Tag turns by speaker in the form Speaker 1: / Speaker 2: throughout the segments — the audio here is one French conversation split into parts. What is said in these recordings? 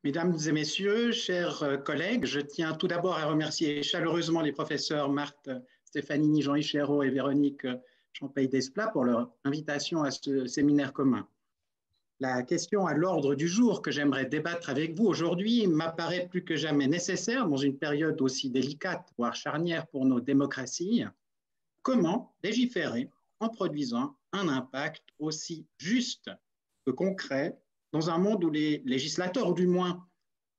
Speaker 1: Mesdames et messieurs, chers collègues, je tiens tout d'abord à remercier chaleureusement les professeurs Marthe Stefanini, Jean-Yves Chéreau et Véronique Champaille-Desplat pour leur invitation à ce séminaire commun. La question à l'ordre du jour que j'aimerais débattre avec vous aujourd'hui m'apparaît plus que jamais nécessaire dans une période aussi délicate, voire charnière pour nos démocraties. Comment légiférer en produisant un impact aussi juste que concret dans un monde où les législateurs, ou du moins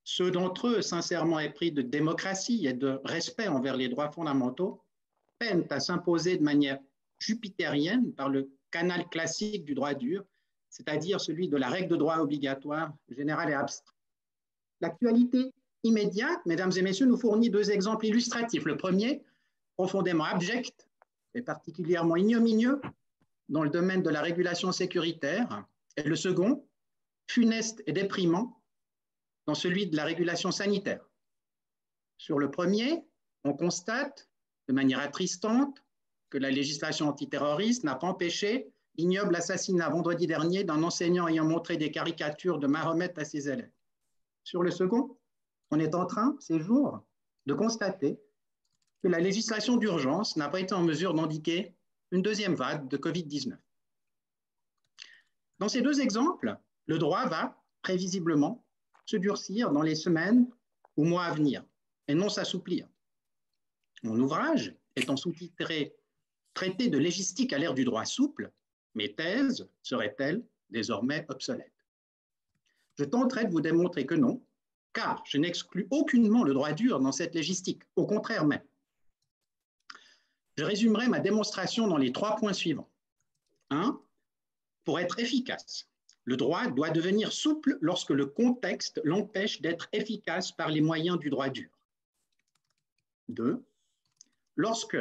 Speaker 1: ceux d'entre eux sincèrement épris de démocratie et de respect envers les droits fondamentaux, peinent à s'imposer de manière jupitérienne par le canal classique du droit dur, c'est-à-dire celui de la règle de droit obligatoire, générale et abstraite. L'actualité immédiate, mesdames et messieurs, nous fournit deux exemples illustratifs. Le premier, profondément abject et particulièrement ignominieux dans le domaine de la régulation sécuritaire, et le second, funeste et déprimant, dans celui de la régulation sanitaire. Sur le premier, on constate de manière attristante que la législation antiterroriste n'a pas empêché l'ignoble assassinat vendredi dernier d'un enseignant ayant montré des caricatures de Mahomet à ses élèves. Sur le second, on est en train, ces jours, de constater que la législation d'urgence n'a pas été en mesure d'endiguer une deuxième vague de Covid-19. Dans ces deux exemples, le droit va prévisiblement se durcir dans les semaines ou mois à venir, et non s'assouplir. Mon ouvrage étant sous-titré « Traité de légistique à l'ère du droit souple », mes thèses seraient-elles désormais obsolètes? Je tenterai de vous démontrer que non, car je n'exclus aucunement le droit dur dans cette légistique, au contraire même. Je résumerai ma démonstration dans les 3 points suivants. 1. Pour être efficace, le droit doit devenir souple lorsque le contexte l'empêche d'être efficace par les moyens du droit dur. 2. Lorsque,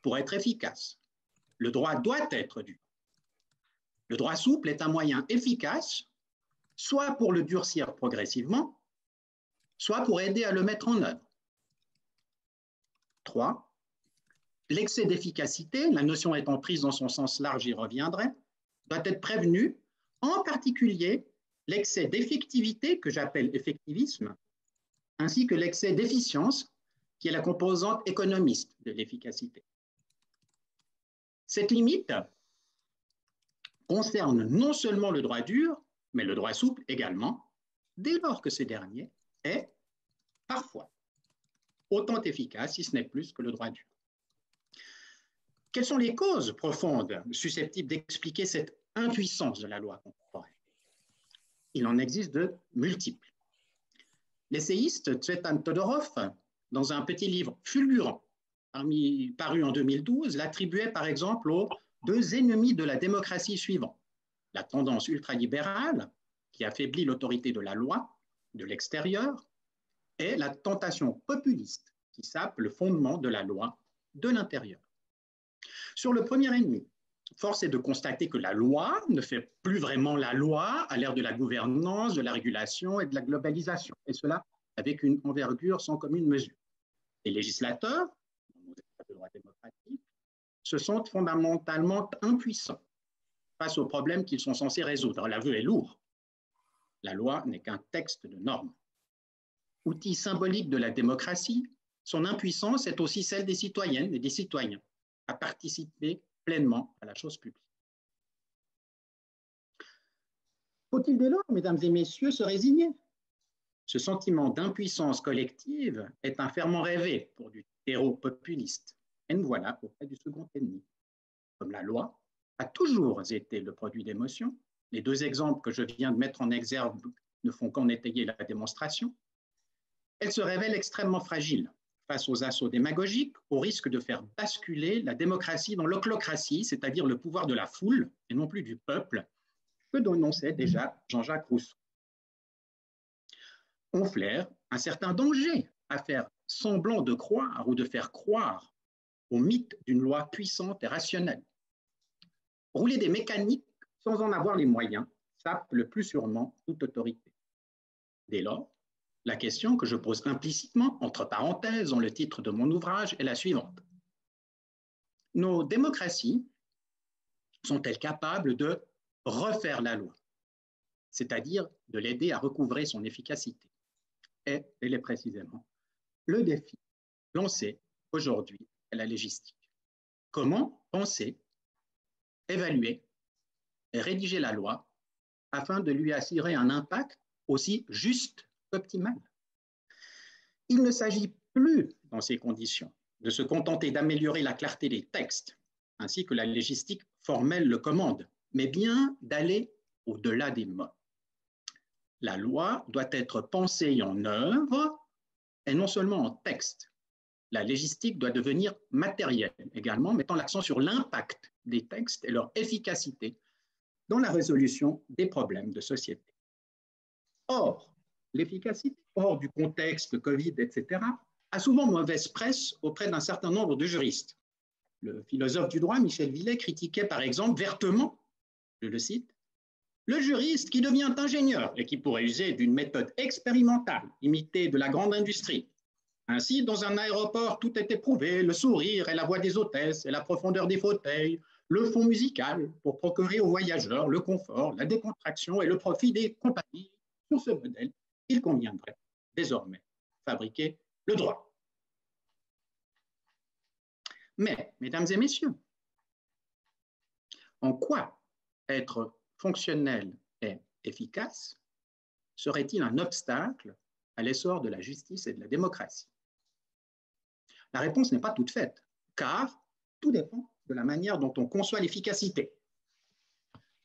Speaker 1: pour être efficace, le droit doit être dur. Le droit souple est un moyen efficace, soit pour le durcir progressivement, soit pour aider à le mettre en œuvre. 3. L'excès d'efficacité, la notion étant prise dans son sens large, j'y reviendrai, doit être prévenu, en particulier l'excès d'effectivité, que j'appelle effectivisme, ainsi que l'excès d'efficience, qui est la composante économiste de l'efficacité. Cette limite concerne non seulement le droit dur, mais le droit souple également, dès lors que ce dernier est, parfois, autant efficace, si ce n'est plus, que le droit dur. Quelles sont les causes profondes susceptibles d'expliquer cette impuissance de la loi contemporaine? Il en existe de multiples. L'essayiste Tsvetan Todorov, dans un petit livre fulgurant paru en 2012, l'attribuait par exemple aux 2 ennemis de la démocratie suivants: la tendance ultralibérale, qui affaiblit l'autorité de la loi de l'extérieur, et la tentation populiste, qui sape le fondement de la loi de l'intérieur. Sur le premier ennemi, force est de constater que la loi ne fait plus vraiment la loi à l'ère de la gouvernance, de la régulation et de la globalisation, et cela avec une envergure sans commune mesure. Les législateurs, dans nos états de droit démocratique, se sentent fondamentalement impuissants face aux problèmes qu'ils sont censés résoudre. L'aveu est lourd. La loi n'est qu'un texte de normes. Outil symbolique de la démocratie, son impuissance est aussi celle des citoyennes et des citoyens à participer pleinement à la chose publique. Faut-il dès lors, mesdames et messieurs, se résigner? Ce sentiment d'impuissance collective est un ferment rêvé pour du héros populiste. Et nous voilà auprès du second ennemi. Comme la loi a toujours été le produit d'émotions, les 2 exemples que je viens de mettre en exergue ne font qu'en étayer la démonstration, elle se révèle extrêmement fragile face aux assauts démagogiques, au risque de faire basculer la démocratie dans l'ochlocratie, c'est-à-dire le pouvoir de la foule et non plus du peuple, que dénonçait déjà Jean-Jacques Rousseau. On flaire un certain danger à faire semblant de croire ou de faire croire au mythe d'une loi puissante et rationnelle. Rouler des mécaniques sans en avoir les moyens sape le plus sûrement toute autorité. Dès lors, la question que je pose implicitement, entre parenthèses, dans le titre de mon ouvrage, est la suivante. Nos démocraties sont-elles capables de refaire la loi? c'est-à-dire de l'aider à recouvrer son efficacité. Et elle est précisément le défi lancé aujourd'hui à la légistique. Comment penser, évaluer et rédiger la loi afin de lui assurer un impact aussi juste qu'optimal? Il ne s'agit plus, dans ces conditions, de se contenter d'améliorer la clarté des textes, ainsi que la légistique formelle le commande, mais bien d'aller au-delà des mots. La loi doit être pensée en œuvre et non seulement en texte. La légistique doit devenir matérielle également, mettant l'accent sur l'impact des textes et leur efficacité dans la résolution des problèmes de société. Or, l'efficacité, hors du contexte Covid, etc., a souvent mauvaise presse auprès d'un certain nombre de juristes. Le philosophe du droit, Michel Villet, critiquait par exemple vertement, je le cite, le juriste qui devient ingénieur et qui pourrait user d'une méthode expérimentale, imitée de la grande industrie. Ainsi, dans un aéroport, tout est éprouvé, le sourire et la voix des hôtesses et la profondeur des fauteuils, le fond musical pour procurer aux voyageurs le confort, la décontraction et le profit des compagnies. Sur ce modèle, il conviendrait désormais fabriquer le droit. Mais, mesdames et messieurs, en quoi être fonctionnel et efficace serait-il un obstacle à l'essor de la justice et de la démocratie? La réponse n'est pas toute faite, car tout dépend de la manière dont on conçoit l'efficacité.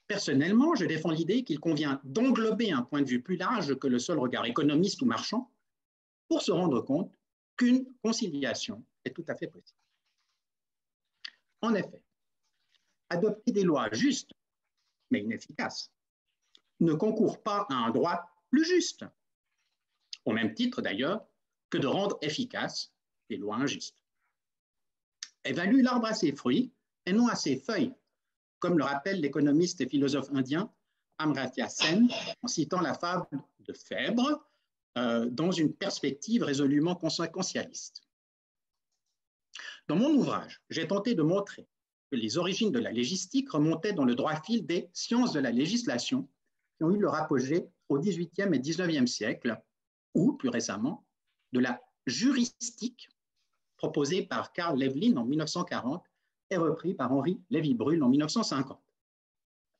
Speaker 1: Personnellement, je défends l'idée qu'il convient d'englober un point de vue plus large que le seul regard économiste ou marchand pour se rendre compte qu'une conciliation est tout à fait possible. En effet, adopter des lois justes, mais inefficaces, ne concourt pas à un droit plus juste, au même titre d'ailleurs que de rendre efficaces des lois injustes. Évalue l'arbre à ses fruits et non à ses feuilles, comme le rappelle l'économiste et philosophe indien Amartya Sen en citant la fable de Phèdre dans une perspective résolument conséquentialiste. Dans mon ouvrage, j'ai tenté de montrer que les origines de la légistique remontaient dans le droit fil des sciences de la législation qui ont eu leur apogée au XVIIIe et XIXe siècle, ou plus récemment, de la juristique proposée par Karl Levlin en 1940 et repris par Henri Lévy-Bruhl en 1950.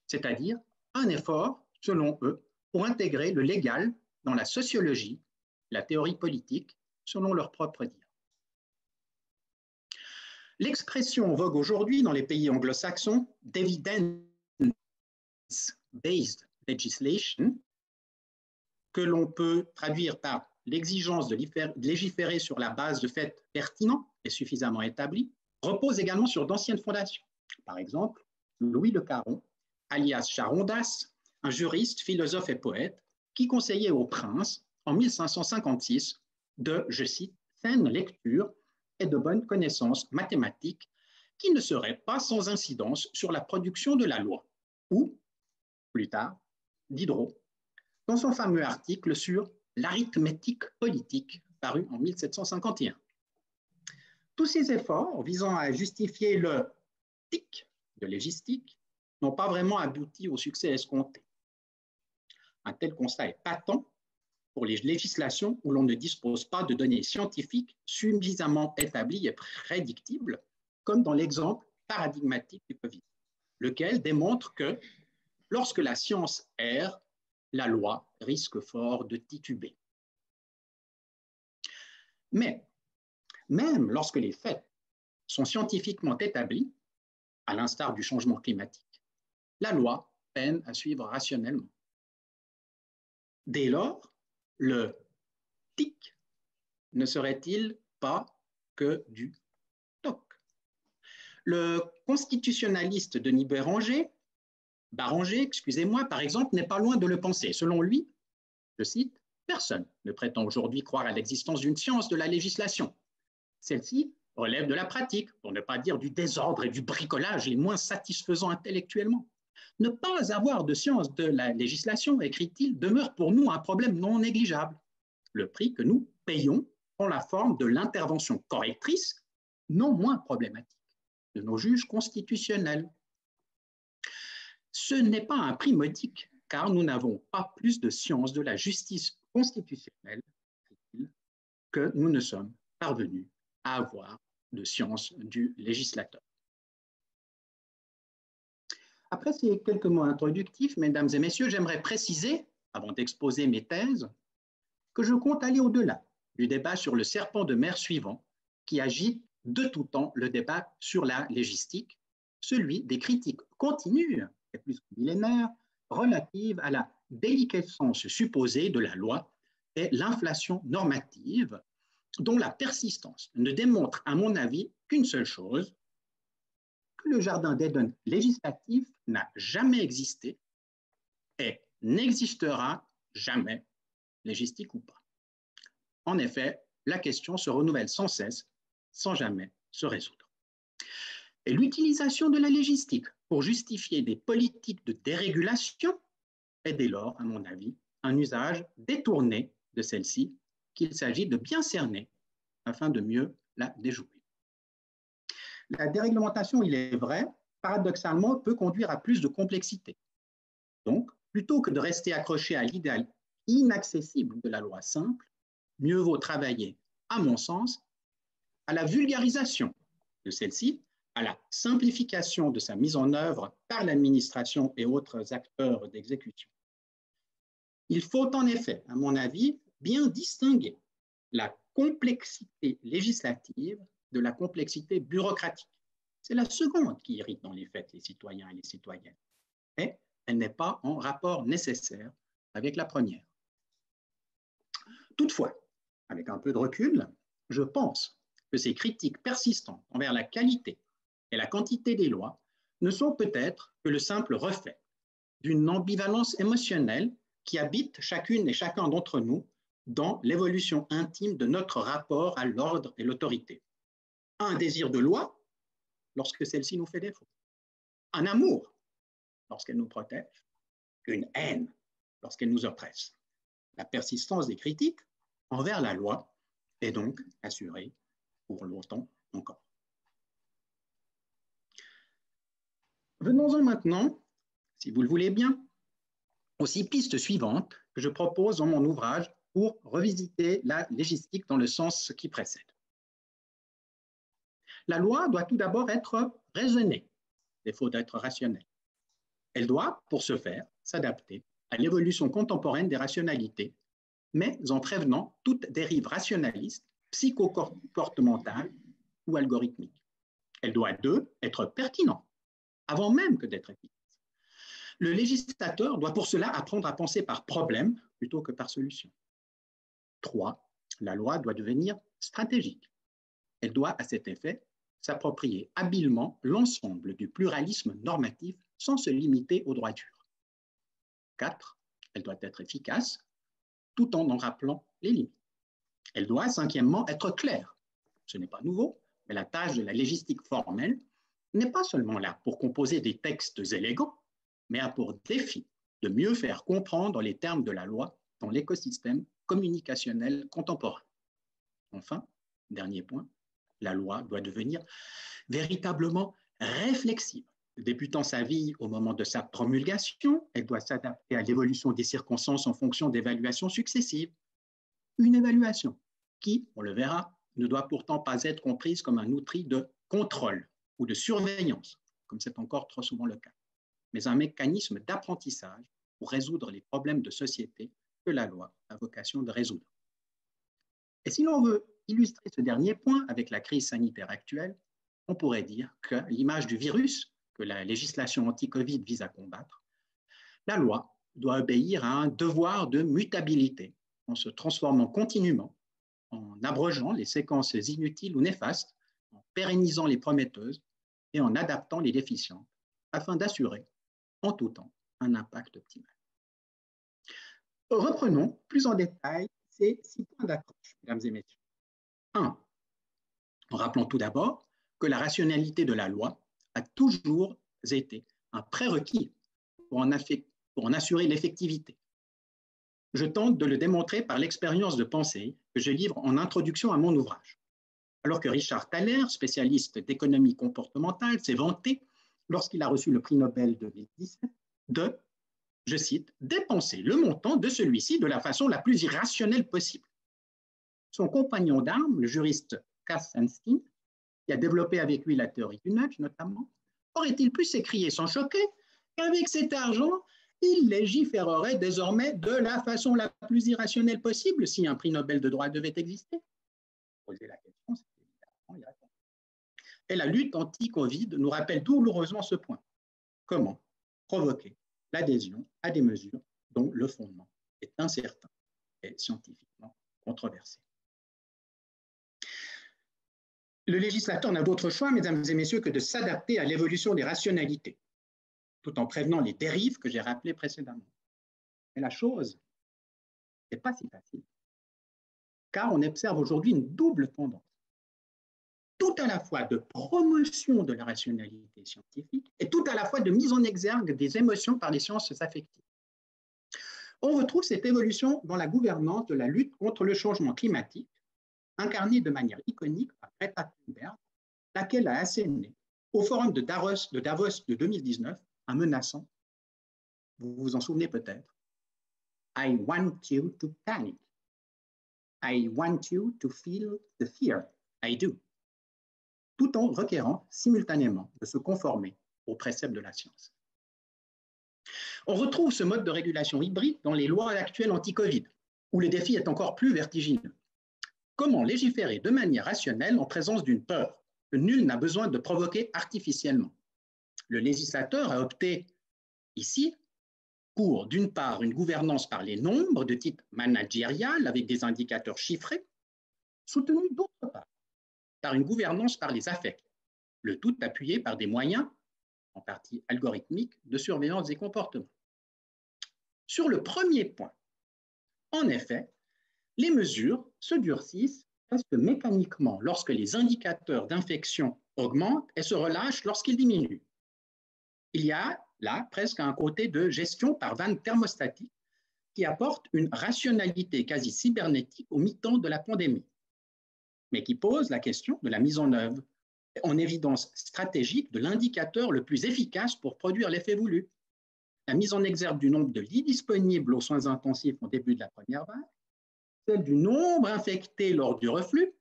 Speaker 1: C'est-à-dire un effort, selon eux, pour intégrer le légal dans la sociologie, la théorie politique, selon leur propre dire. L'expression en vogue aujourd'hui dans les pays anglo-saxons d'evidence-based legislation, que l'on peut traduire par l'exigence de légiférer sur la base de faits pertinents et suffisamment établis, repose également sur d'anciennes fondations. Par exemple, Louis Le Caron, alias Charondas, un juriste, philosophe et poète, qui conseillait au prince, en 1556, de, je cite, saine lecture et de bonnes connaissances mathématiques qui ne seraient pas sans incidence sur la production de la loi. Ou, plus tard, Diderot, dans son fameux article sur l'arithmétique politique, paru en 1751. Tous ces efforts visant à justifier le tic de légistique n'ont pas vraiment abouti au succès escompté. Un tel constat est patent pour les législations où l'on ne dispose pas de données scientifiques suffisamment établies et prédictibles, comme dans l'exemple paradigmatique du Covid, lequel démontre que lorsque la science erre, la loi risque fort de tituber. Mais même lorsque les faits sont scientifiquement établis, à l'instar du changement climatique, la loi peine à suivre rationnellement. Dès lors, le tic ne serait-il pas que du toc? Le constitutionnaliste Denis Béranger, excusez-moi, par exemple, n'est pas loin de le penser. Selon lui, je cite, personne ne prétend aujourd'hui croire à l'existence d'une science de la législation. Celle-ci relève de la pratique, pour ne pas dire du désordre et du bricolage les moins satisfaisants intellectuellement. Ne pas avoir de science de la législation, écrit-il, demeure pour nous un problème non négligeable. Le prix que nous payons prend la forme de l'intervention correctrice, non moins problématique, de nos juges constitutionnels. Ce n'est pas un prix modique car nous n'avons pas plus de science de la justice constitutionnelle que nous ne sommes parvenus à avoir de science du législateur. Après ces quelques mots introductifs, mesdames et messieurs, j'aimerais préciser, avant d'exposer mes thèses, que je compte aller au-delà du débat sur le serpent de mer suivant, qui agite de tout temps le débat sur la légistique, celui des critiques continues et plus millénaires relatives à la déliquescence supposée de la loi et l'inflation normative, dont la persistance ne démontre, à mon avis, qu'une seule chose, que le jardin d'Éden législatif n'a jamais existé et n'existera jamais, légistique ou pas. En effet, la question se renouvelle sans cesse, sans jamais se résoudre. Et l'utilisation de la légistique pour justifier des politiques de dérégulation est dès lors, à mon avis, un usage détourné de celle-ci qu'il s'agit de bien cerner afin de mieux la déjouer. La déréglementation, il est vrai, paradoxalement, peut conduire à plus de complexité. Donc, plutôt que de rester accroché à l'idéal inaccessible de la loi simple, mieux vaut travailler, à mon sens, à la vulgarisation de celle-ci, à la simplification de sa mise en œuvre par l'administration et autres acteurs d'exécution. Il faut en effet, à mon avis, bien distinguer la complexité législative de la complexité bureaucratique. C'est la seconde qui irrite dans les faits les citoyens et les citoyennes. Et elle n'est pas en rapport nécessaire avec la première. Toutefois, avec un peu de recul, je pense que ces critiques persistantes envers la qualité et la quantité des lois ne sont peut-être que le simple reflet d'une ambivalence émotionnelle qui habite chacune et chacun d'entre nous dans l'évolution intime de notre rapport à l'ordre et l'autorité. Un désir de loi lorsque celle-ci nous fait défaut. Un amour lorsqu'elle nous protège. Une haine lorsqu'elle nous oppresse. La persistance des critiques envers la loi est donc assurée pour longtemps encore. Venons-en maintenant, si vous le voulez bien, aux 6 pistes suivantes que je propose dans mon ouvrage pour revisiter la légistique dans le sens qui précède. La loi doit tout d'abord être raisonnée, défaut d'être rationnelle. Elle doit, pour ce faire, s'adapter à l'évolution contemporaine des rationalités, mais en prévenant toute dérive rationaliste, psycho-comportementale ou algorithmique. Elle doit, 2, être pertinente, avant même que d'être efficace. Le législateur doit pour cela apprendre à penser par problème plutôt que par solution. 3, la loi doit devenir stratégique. Elle doit, à cet effet, s'approprier habilement l'ensemble du pluralisme normatif sans se limiter aux droits durs. 4, elle doit être efficace tout en rappelant les limites. Elle doit, 5e, être claire. Ce n'est pas nouveau, mais la tâche de la légistique formelle n'est pas seulement là pour composer des textes élégants, mais a pour défi de mieux faire comprendre les termes de la loi dans l'écosystème communicationnel contemporain. Enfin, dernier point, la loi doit devenir véritablement réflexive. Débutant sa vie au moment de sa promulgation, elle doit s'adapter à l'évolution des circonstances en fonction d'évaluations successives. Une évaluation qui, on le verra, ne doit pourtant pas être comprise comme un outil de contrôle ou de surveillance, comme c'est encore trop souvent le cas, mais un mécanisme d'apprentissage pour résoudre les problèmes de société que la loi a vocation de résoudre. Et si l'on veut illustrer ce dernier point avec la crise sanitaire actuelle, on pourrait dire que l'image du virus que la législation anti-Covid vise à combattre, la loi doit obéir à un devoir de mutabilité en se transformant continuellement, en abrogeant les séquences inutiles ou néfastes, en pérennisant les prometteuses et en adaptant les déficientes, afin d'assurer en tout temps un impact optimal. Reprenons plus en détail ces 6 points d'accroche, mesdames et messieurs. 1. En rappelant tout d'abord que la rationalité de la loi a toujours été un prérequis pour en assurer l'effectivité. Je tente de le démontrer par l'expérience de pensée que je livre en introduction à mon ouvrage. Alors que Richard Thaler, spécialiste d'économie comportementale, s'est vanté, lorsqu'il a reçu le prix Nobel de 2017, de, je cite, dépenser le montant de celui-ci de la façon la plus irrationnelle possible. Son compagnon d'armes, le juriste Cass Sunstein, qui a développé avec lui la théorie du nudge notamment, aurait-il pu s'écrier sans choquer qu'avec cet argent, il légiférerait désormais de la façon la plus irrationnelle possible si un prix Nobel de droit devait exister? Poser la question, c'est évidemment y répondre. Et la lutte anti-Covid nous rappelle douloureusement ce point. Comment provoquer l'adhésion à des mesures dont le fondement est incertain et scientifiquement controversé? Le législateur n'a d'autre choix, mesdames et messieurs, que de s'adapter à l'évolution des rationalités, tout en prévenant les dérives que j'ai rappelées précédemment. Mais la chose n'est pas si facile, car on observe aujourd'hui une double tendance, tout à la fois de promotion de la rationalité scientifique et tout à la fois de mise en exergue des émotions par les sciences affectives. On retrouve cette évolution dans la gouvernance de la lutte contre le changement climatique, incarnée de manière iconique par Greta Thunberg, laquelle a asséné au forum de Davos de 2019 un menaçant, vous vous en souvenez peut-être, I want you to panic. I want you to feel the fear. I do. Tout en requérant simultanément de se conformer aux préceptes de la science. On retrouve ce mode de régulation hybride dans les lois actuelles anti-Covid, où le défi est encore plus vertigineux. Comment légiférer de manière rationnelle en présence d'une peur que nul n'a besoin de provoquer artificiellement? Le législateur a opté ici pour, d'une part, une gouvernance par les nombres de type managérial avec des indicateurs chiffrés, soutenu d'autre part par une gouvernance par les affects, le tout appuyé par des moyens, en partie algorithmiques, de surveillance des comportements. Sur le premier point, en effet, les mesures se durcissent presque mécaniquement lorsque les indicateurs d'infection augmentent et se relâchent lorsqu'ils diminuent. Il y a là presque un côté de gestion par vanne thermostatique qui apporte une rationalité quasi cybernétique au mi-temps de la pandémie, mais qui pose la question de la mise en œuvre en évidence stratégique de l'indicateur le plus efficace pour produire l'effet voulu. La mise en exergue du nombre de lits disponibles aux soins intensifs au début de la première vague, celle du nombre infecté lors du reflux,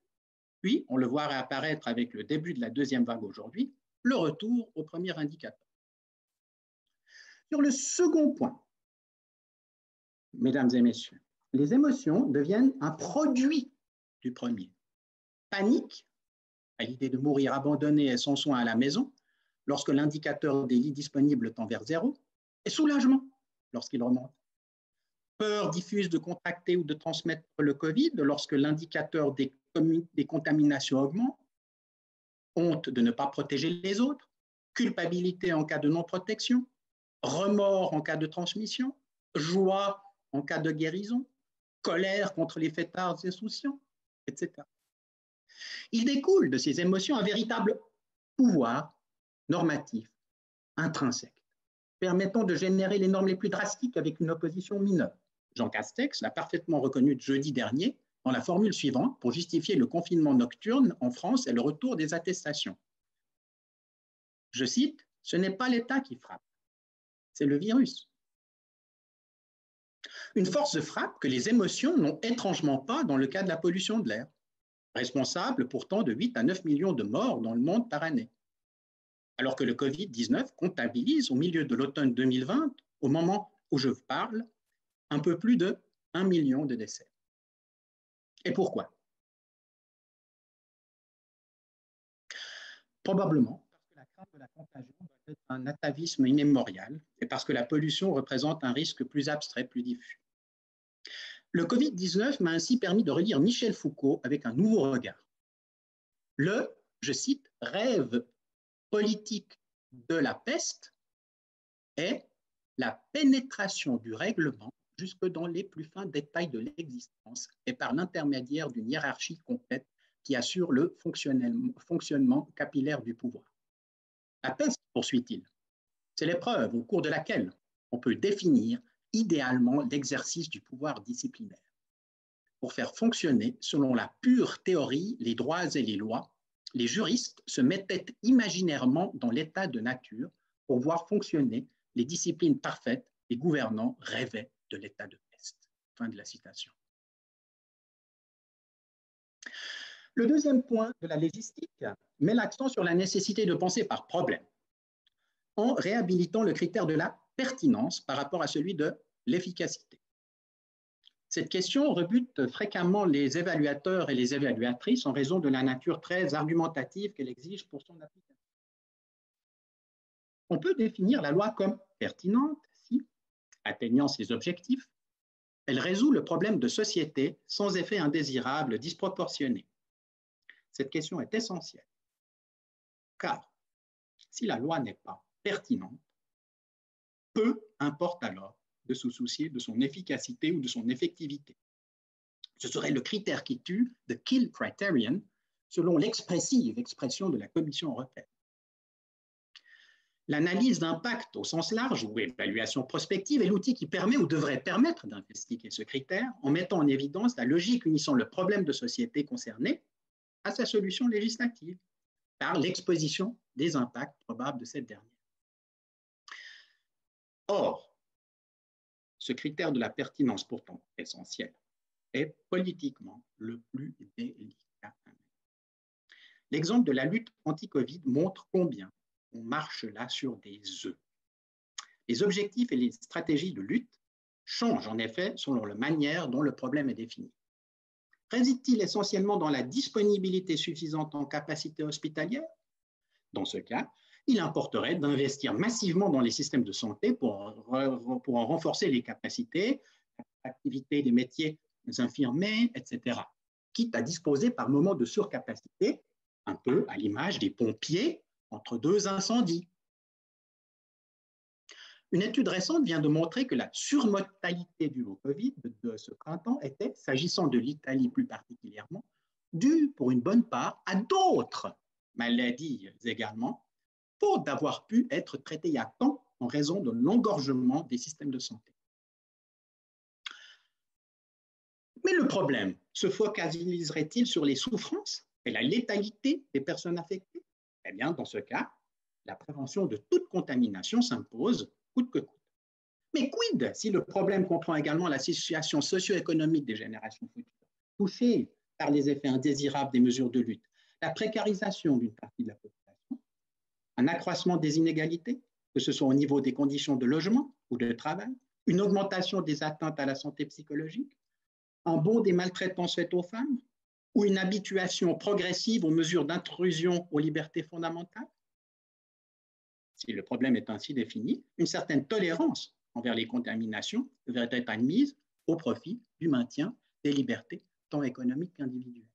Speaker 1: puis, on le voit réapparaître avec le début de la deuxième vague aujourd'hui, le retour au premier indicateur. Sur le second point, mesdames et messieurs, les émotions deviennent un produit du premier. Panique, à l'idée de mourir abandonné et sans soin à la maison, lorsque l'indicateur des lits disponibles tend vers zéro, et soulagement lorsqu'il remonte. Peur diffuse de contracter ou de transmettre le Covid lorsque l'indicateur des contaminations augmente, honte de ne pas protéger les autres, culpabilité en cas de non-protection, remords en cas de transmission, joie en cas de guérison, colère contre les fêtards insouciants, etc. Il découle de ces émotions un véritable pouvoir normatif, intrinsèque, permettant de générer les normes les plus drastiques avec une opposition mineure. Jean Castex l'a parfaitement reconnu jeudi dernier dans la formule suivante pour justifier le confinement nocturne en France et le retour des attestations. Je cite, « Ce n'est pas l'État qui frappe, c'est le virus. » Une force de frappe que les émotions n'ont étrangement pas dans le cas de la pollution de l'air, responsable pourtant de 8 à 9 millions de morts dans le monde par année. Alors que le Covid-19 comptabilise au milieu de l'automne 2020, au moment où je vous parle, un peu plus de 1 million de décès. Et pourquoi? Probablement parce que la crainte de la contagion doit être un atavisme immémorial et parce que la pollution représente un risque plus abstrait, plus diffus. Le Covid-19 m'a ainsi permis de relire Michel Foucault avec un nouveau regard. Le, je cite, rêve politique de la peste est la pénétration du règlement jusque dans les plus fins détails de l'existence et par l'intermédiaire d'une hiérarchie complète qui assure le fonctionnement capillaire du pouvoir. La peste, poursuit-il, c'est l'épreuve au cours de laquelle on peut définir idéalement l'exercice du pouvoir disciplinaire. Pour faire fonctionner, selon la pure théorie, les droits et les lois, les juristes se mettaient imaginairement dans l'état de nature pour voir fonctionner les disciplines parfaites les gouvernants rêvaient de l'état de peste. Fin de la citation. Le deuxième point de la légistique met l'accent sur la nécessité de penser par problème, en réhabilitant le critère de la pertinence par rapport à celui de l'efficacité. Cette question rebute fréquemment les évaluateurs et les évaluatrices en raison de la nature très argumentative qu'elle exige pour son application. On peut définir la loi comme pertinente si, atteignant ses objectifs, elle résout le problème de société sans effet indésirable disproportionné. Cette question est essentielle, car si la loi n'est pas pertinente, peu importe alors de se soucier de son efficacité ou de son effectivité. Ce serait le critère qui tue, the kill criterion, selon l'expressive expression de la Commission européenne. L'analyse d'impact au sens large ou évaluation prospective est l'outil qui permet ou devrait permettre d'investiguer ce critère en mettant en évidence la logique unissant le problème de société concerné à sa solution législative par l'exposition des impacts probables de cette dernière. Or, ce critère de la pertinence pourtant essentiel est politiquement le plus délicat. L'exemple de la lutte anti-Covid montre combien on marche là sur des œufs. Les objectifs et les stratégies de lutte changent en effet selon la manière dont le problème est défini. Réside-t-il essentiellement dans la disponibilité suffisante en capacité hospitalière? Dans ce cas, il importerait d'investir massivement dans les systèmes de santé pour en renforcer les capacités, l'activité des métiers infirmiers, etc., quitte à disposer par moments de surcapacité, un peu à l'image des pompiers entre deux incendies. Une étude récente vient de montrer que la surmortalité due au Covid de ce printemps était, s'agissant de l'Italie plus particulièrement, due pour une bonne part à d'autres maladies également, faute d'avoir pu être traitées à temps en raison de l'engorgement des systèmes de santé. Mais le problème se focaliserait-il sur les souffrances et la létalité des personnes affectées? Eh bien, dans ce cas, la prévention de toute contamination s'impose coûte que coûte. Mais quid si le problème comprend également la situation socio-économique des générations futures, touchées par les effets indésirables des mesures de lutte, la précarisation d'une partie de la population, un accroissement des inégalités, que ce soit au niveau des conditions de logement ou de travail, une augmentation des atteintes à la santé psychologique, un bond des maltraitances faites aux femmes, ou une habituation progressive aux mesures d'intrusion aux libertés fondamentales? Si le problème est ainsi défini, une certaine tolérance envers les contaminations devrait être admise au profit du maintien des libertés tant économiques qu'individuelles.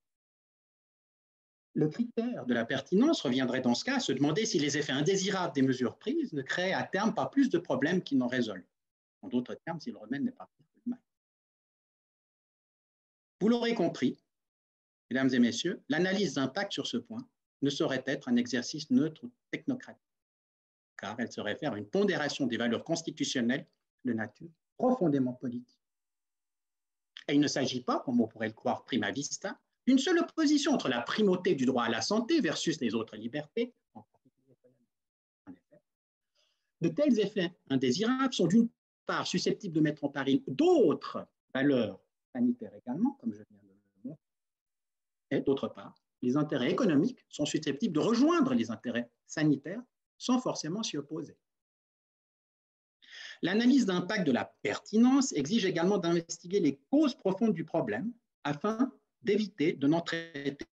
Speaker 1: Le critère de la pertinence reviendrait dans ce cas à se demander si les effets indésirables des mesures prises ne créent à terme pas plus de problèmes qu'ils n'en résolvent. En d'autres termes, si le remède n'est pas pire que le mal. Vous l'aurez compris, mesdames et messieurs, l'analyse d'impact sur ce point ne saurait être un exercice neutre ou technocratique, car elle se réfère à une pondération des valeurs constitutionnelles de nature profondément politique. Et il ne s'agit pas, comme on pourrait le croire prima vista, d'une seule opposition entre la primauté du droit à la santé versus les autres libertés, en particulier en effet. De tels effets indésirables sont d'une part susceptibles de mettre en péril d'autres valeurs sanitaires également, comme je viens de le montrer, et d'autre part, les intérêts économiques sont susceptibles de rejoindre les intérêts sanitaires sans forcément s'y opposer. L'analyse d'impact de la pertinence exige également d'investiguer les causes profondes du problème afin d'éviter de n'en traiter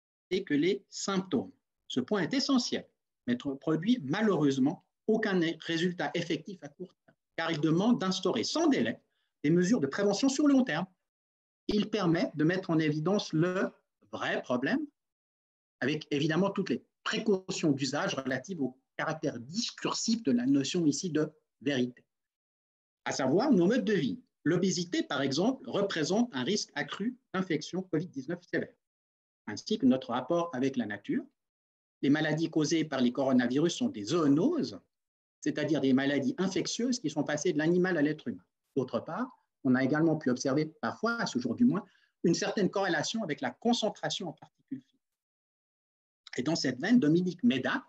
Speaker 1: que les symptômes. Ce point est essentiel, mais ne produit malheureusement aucun résultat effectif à court terme, car il demande d'instaurer sans délai des mesures de prévention sur le long terme. Il permet de mettre en évidence le vrai problème, avec évidemment toutes les précautions d'usage relatives au caractère discursif de la notion ici de vérité, à savoir nos modes de vie. L'obésité, par exemple, représente un risque accru d'infection Covid-19 sévère, ainsi que notre rapport avec la nature. Les maladies causées par les coronavirus sont des zoonoses, c'est-à-dire des maladies infectieuses qui sont passées de l'animal à l'être humain. D'autre part, on a également pu observer, parfois, à ce jour du moins, une certaine corrélation avec la concentration en particules fines. Et dans cette veine, Dominique Méda,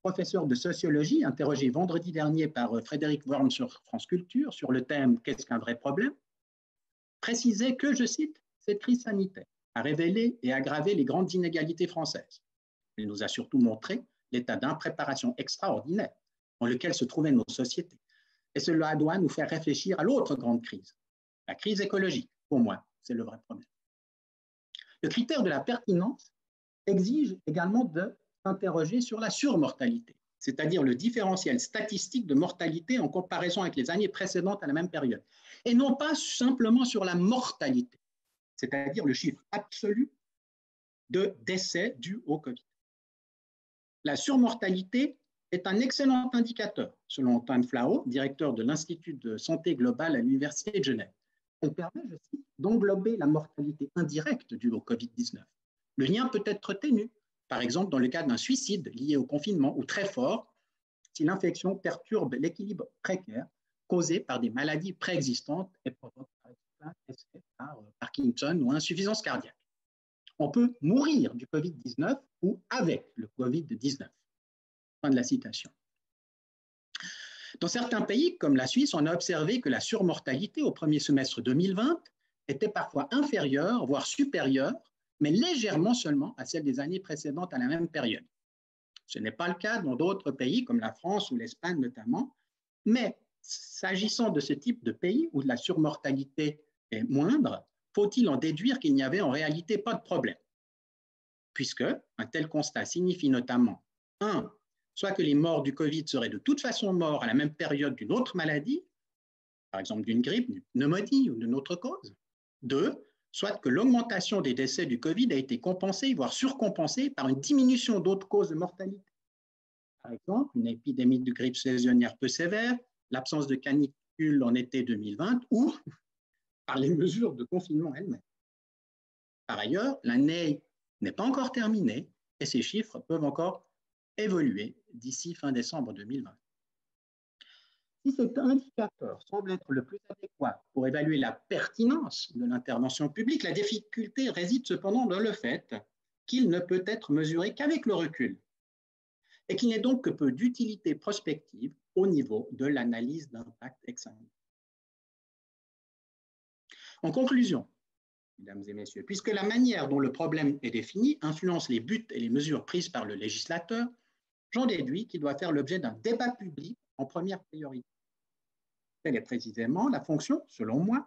Speaker 1: professeur de sociologie, interrogé vendredi dernier par Frédéric Worm sur France Culture sur le thème « Qu'est-ce qu'un vrai problème ?», précisait que, je cite, « cette crise sanitaire a révélé et aggravé les grandes inégalités françaises. Elle nous a surtout montré l'état d'impréparation extraordinaire dans lequel se trouvaient nos sociétés. Et cela doit nous faire réfléchir à l'autre grande crise, la crise écologique. Pour moi, c'est le vrai problème. » Le critère de la pertinence exige également de s'interroger sur la surmortalité, c'est-à-dire le différentiel statistique de mortalité en comparaison avec les années précédentes à la même période, et non pas simplement sur la mortalité, c'est-à-dire le chiffre absolu de décès dus au Covid. La surmortalité est un excellent indicateur, selon Antoine Flao, directeur de l'Institut de santé globale à l'Université de Genève. Elle permet, je cite, d'englober la mortalité indirecte due au Covid-19. Le lien peut être ténu, par exemple dans le cas d'un suicide lié au confinement, ou très fort si l'infection perturbe l'équilibre précaire causé par des maladies préexistantes et provoque par exemple par Parkinson ou insuffisance cardiaque. On peut mourir du Covid-19 ou avec le Covid-19. Fin de la citation. Dans certains pays, comme la Suisse, on a observé que la surmortalité au premier semestre 2020 était parfois inférieure, voire supérieure, mais légèrement seulement à celle des années précédentes à la même période. Ce n'est pas le cas dans d'autres pays, comme la France ou l'Espagne notamment, mais s'agissant de ce type de pays où la surmortalité est moindre, faut-il en déduire qu'il n'y avait en réalité pas de problème, puisque un tel constat signifie notamment 1. Soit que les morts du Covid seraient de toute façon morts à la même période d'une autre maladie, par exemple d'une grippe, d'une pneumonie ou d'une autre cause. 2. Soit que l'augmentation des décès du Covid a été compensée, voire surcompensée par une diminution d'autres causes de mortalité. Par exemple, une épidémie de grippe saisonnière peu sévère, l'absence de canicule en été 2020 ou par les mesures de confinement elles-mêmes. Par ailleurs, l'année n'est pas encore terminée et ces chiffres peuvent encore évoluer d'ici fin décembre 2020. Si cet indicateur semble être le plus adéquat pour évaluer la pertinence de l'intervention publique, la difficulté réside cependant dans le fait qu'il ne peut être mesuré qu'avec le recul et qu'il n'est donc que peu d'utilité prospective au niveau de l'analyse d'impact ex ante. En conclusion, mesdames et messieurs, puisque la manière dont le problème est défini influence les buts et les mesures prises par le législateur, j'en déduis qu'il doit faire l'objet d'un débat public en première priorité. Telle est précisément la fonction, selon moi,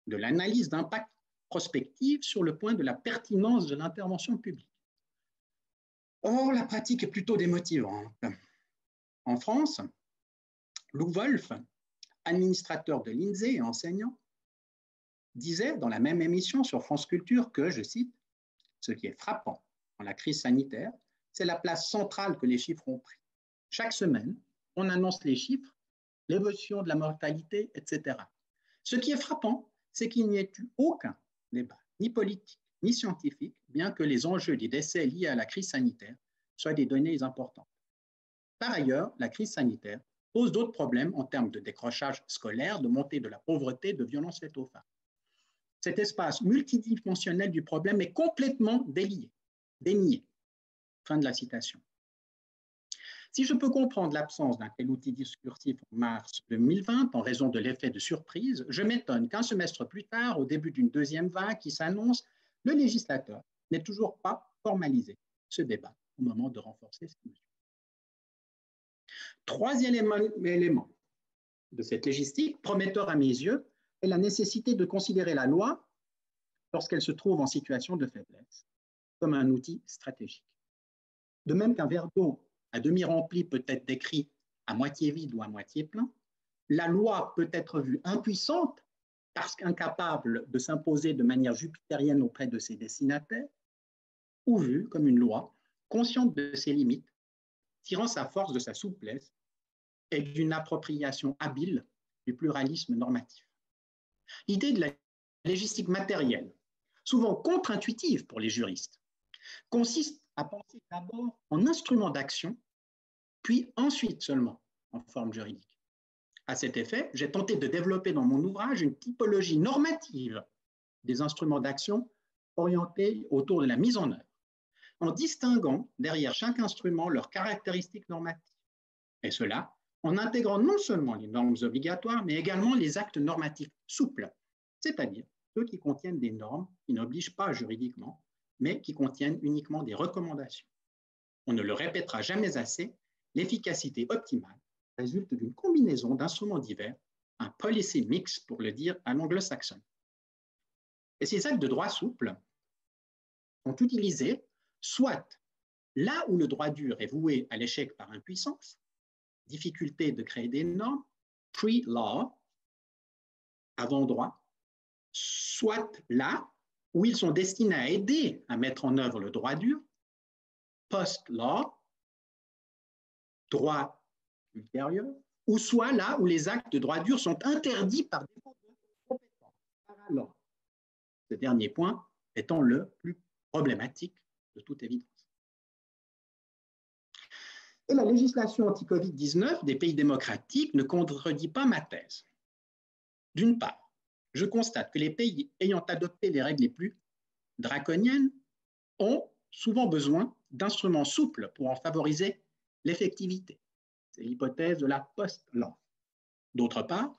Speaker 1: de l'analyse d'impact prospective sur le point de la pertinence de l'intervention publique. Or, la pratique est plutôt démotivante. En France, Lou Wolf, administrateur de l'INSEE et enseignant, disait dans la même émission sur France Culture que, je cite, « Ce qui est frappant dans la crise sanitaire, c'est la place centrale que les chiffres ont pris. Chaque semaine, on annonce les chiffres, l'évolution de la mortalité, etc. Ce qui est frappant, c'est qu'il n'y ait eu aucun débat, ni politique, ni scientifique, bien que les enjeux des décès liés à la crise sanitaire soient des données importantes. Par ailleurs, la crise sanitaire pose d'autres problèmes en termes de décrochage scolaire, de montée de la pauvreté, de violences faites aux femmes. Cet espace multidimensionnel du problème est complètement dénié. Fin de la citation. Si je peux comprendre l'absence d'un tel outil discursif en mars 2020 en raison de l'effet de surprise, je m'étonne qu'un semestre plus tard, au début d'une deuxième vague qui s'annonce, le législateur n'ait toujours pas formalisé ce débat au moment de renforcer ces mesures. Troisième élément de cette légistique, prometteur à mes yeux, est la nécessité de considérer la loi, lorsqu'elle se trouve en situation de faiblesse, comme un outil stratégique. De même qu'un verre d'eau à demi rempli peut être décrit à moitié vide ou à moitié plein, la loi peut être vue impuissante parce qu'incapable de s'imposer de manière jupitérienne auprès de ses destinataires, ou vue comme une loi consciente de ses limites, tirant sa force de sa souplesse et d'une appropriation habile du pluralisme normatif. L'idée de la légistique matérielle, souvent contre-intuitive pour les juristes, consiste à penser d'abord en instrument d'action, puis ensuite seulement en forme juridique. À cet effet, j'ai tenté de développer dans mon ouvrage une typologie normative des instruments d'action orientés autour de la mise en œuvre. en distinguant derrière chaque instrument leurs caractéristiques normatives. Et cela en intégrant non seulement les normes obligatoires, mais également les actes normatifs souples, c'est-à-dire ceux qui contiennent des normes qui n'obligent pas juridiquement, mais qui contiennent uniquement des recommandations. On ne le répétera jamais assez, l'efficacité optimale résulte d'une combinaison d'instruments divers, un policy mix pour le dire à l'anglo-saxonne. Et ces actes de droit souple sont utilisés soit là où le droit dur est voué à l'échec par impuissance, difficulté de créer des normes, pre-law, avant droit, soit là où ils sont destinés à aider à mettre en œuvre le droit dur, post-law, droit ultérieur, ou soit là où les actes de droit dur sont interdits par défaut de compétence, para-law. Ce dernier point étant le plus problématique de toute évidence. Et la législation anti-Covid-19 des pays démocratiques ne contredit pas ma thèse. D'une part, je constate que les pays ayant adopté les règles les plus draconiennes ont souvent besoin d'instruments souples pour en favoriser l'effectivité. C'est l'hypothèse de la post-law. D'autre part,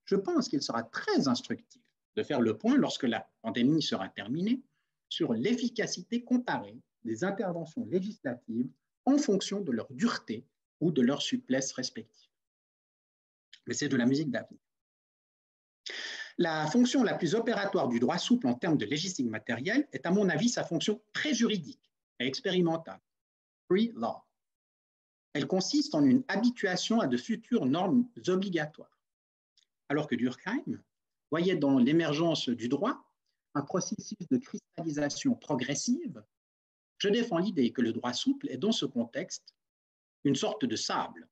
Speaker 1: je pense qu'il sera très instructif de faire le point lorsque la pandémie sera terminée sur l'efficacité comparée des interventions législatives en fonction de leur dureté ou de leur souplesse respective. Mais c'est de la musique d'avenir. La fonction la plus opératoire du droit souple en termes de légistique matérielle est, à mon avis, sa fonction très juridique et expérimentale, pre-law. Elle consiste en une habituation à de futures normes obligatoires. Alors que Durkheim voyait dans l'émergence du droit un processus de cristallisation progressive, je défends l'idée que le droit souple est dans ce contexte une sorte de sable,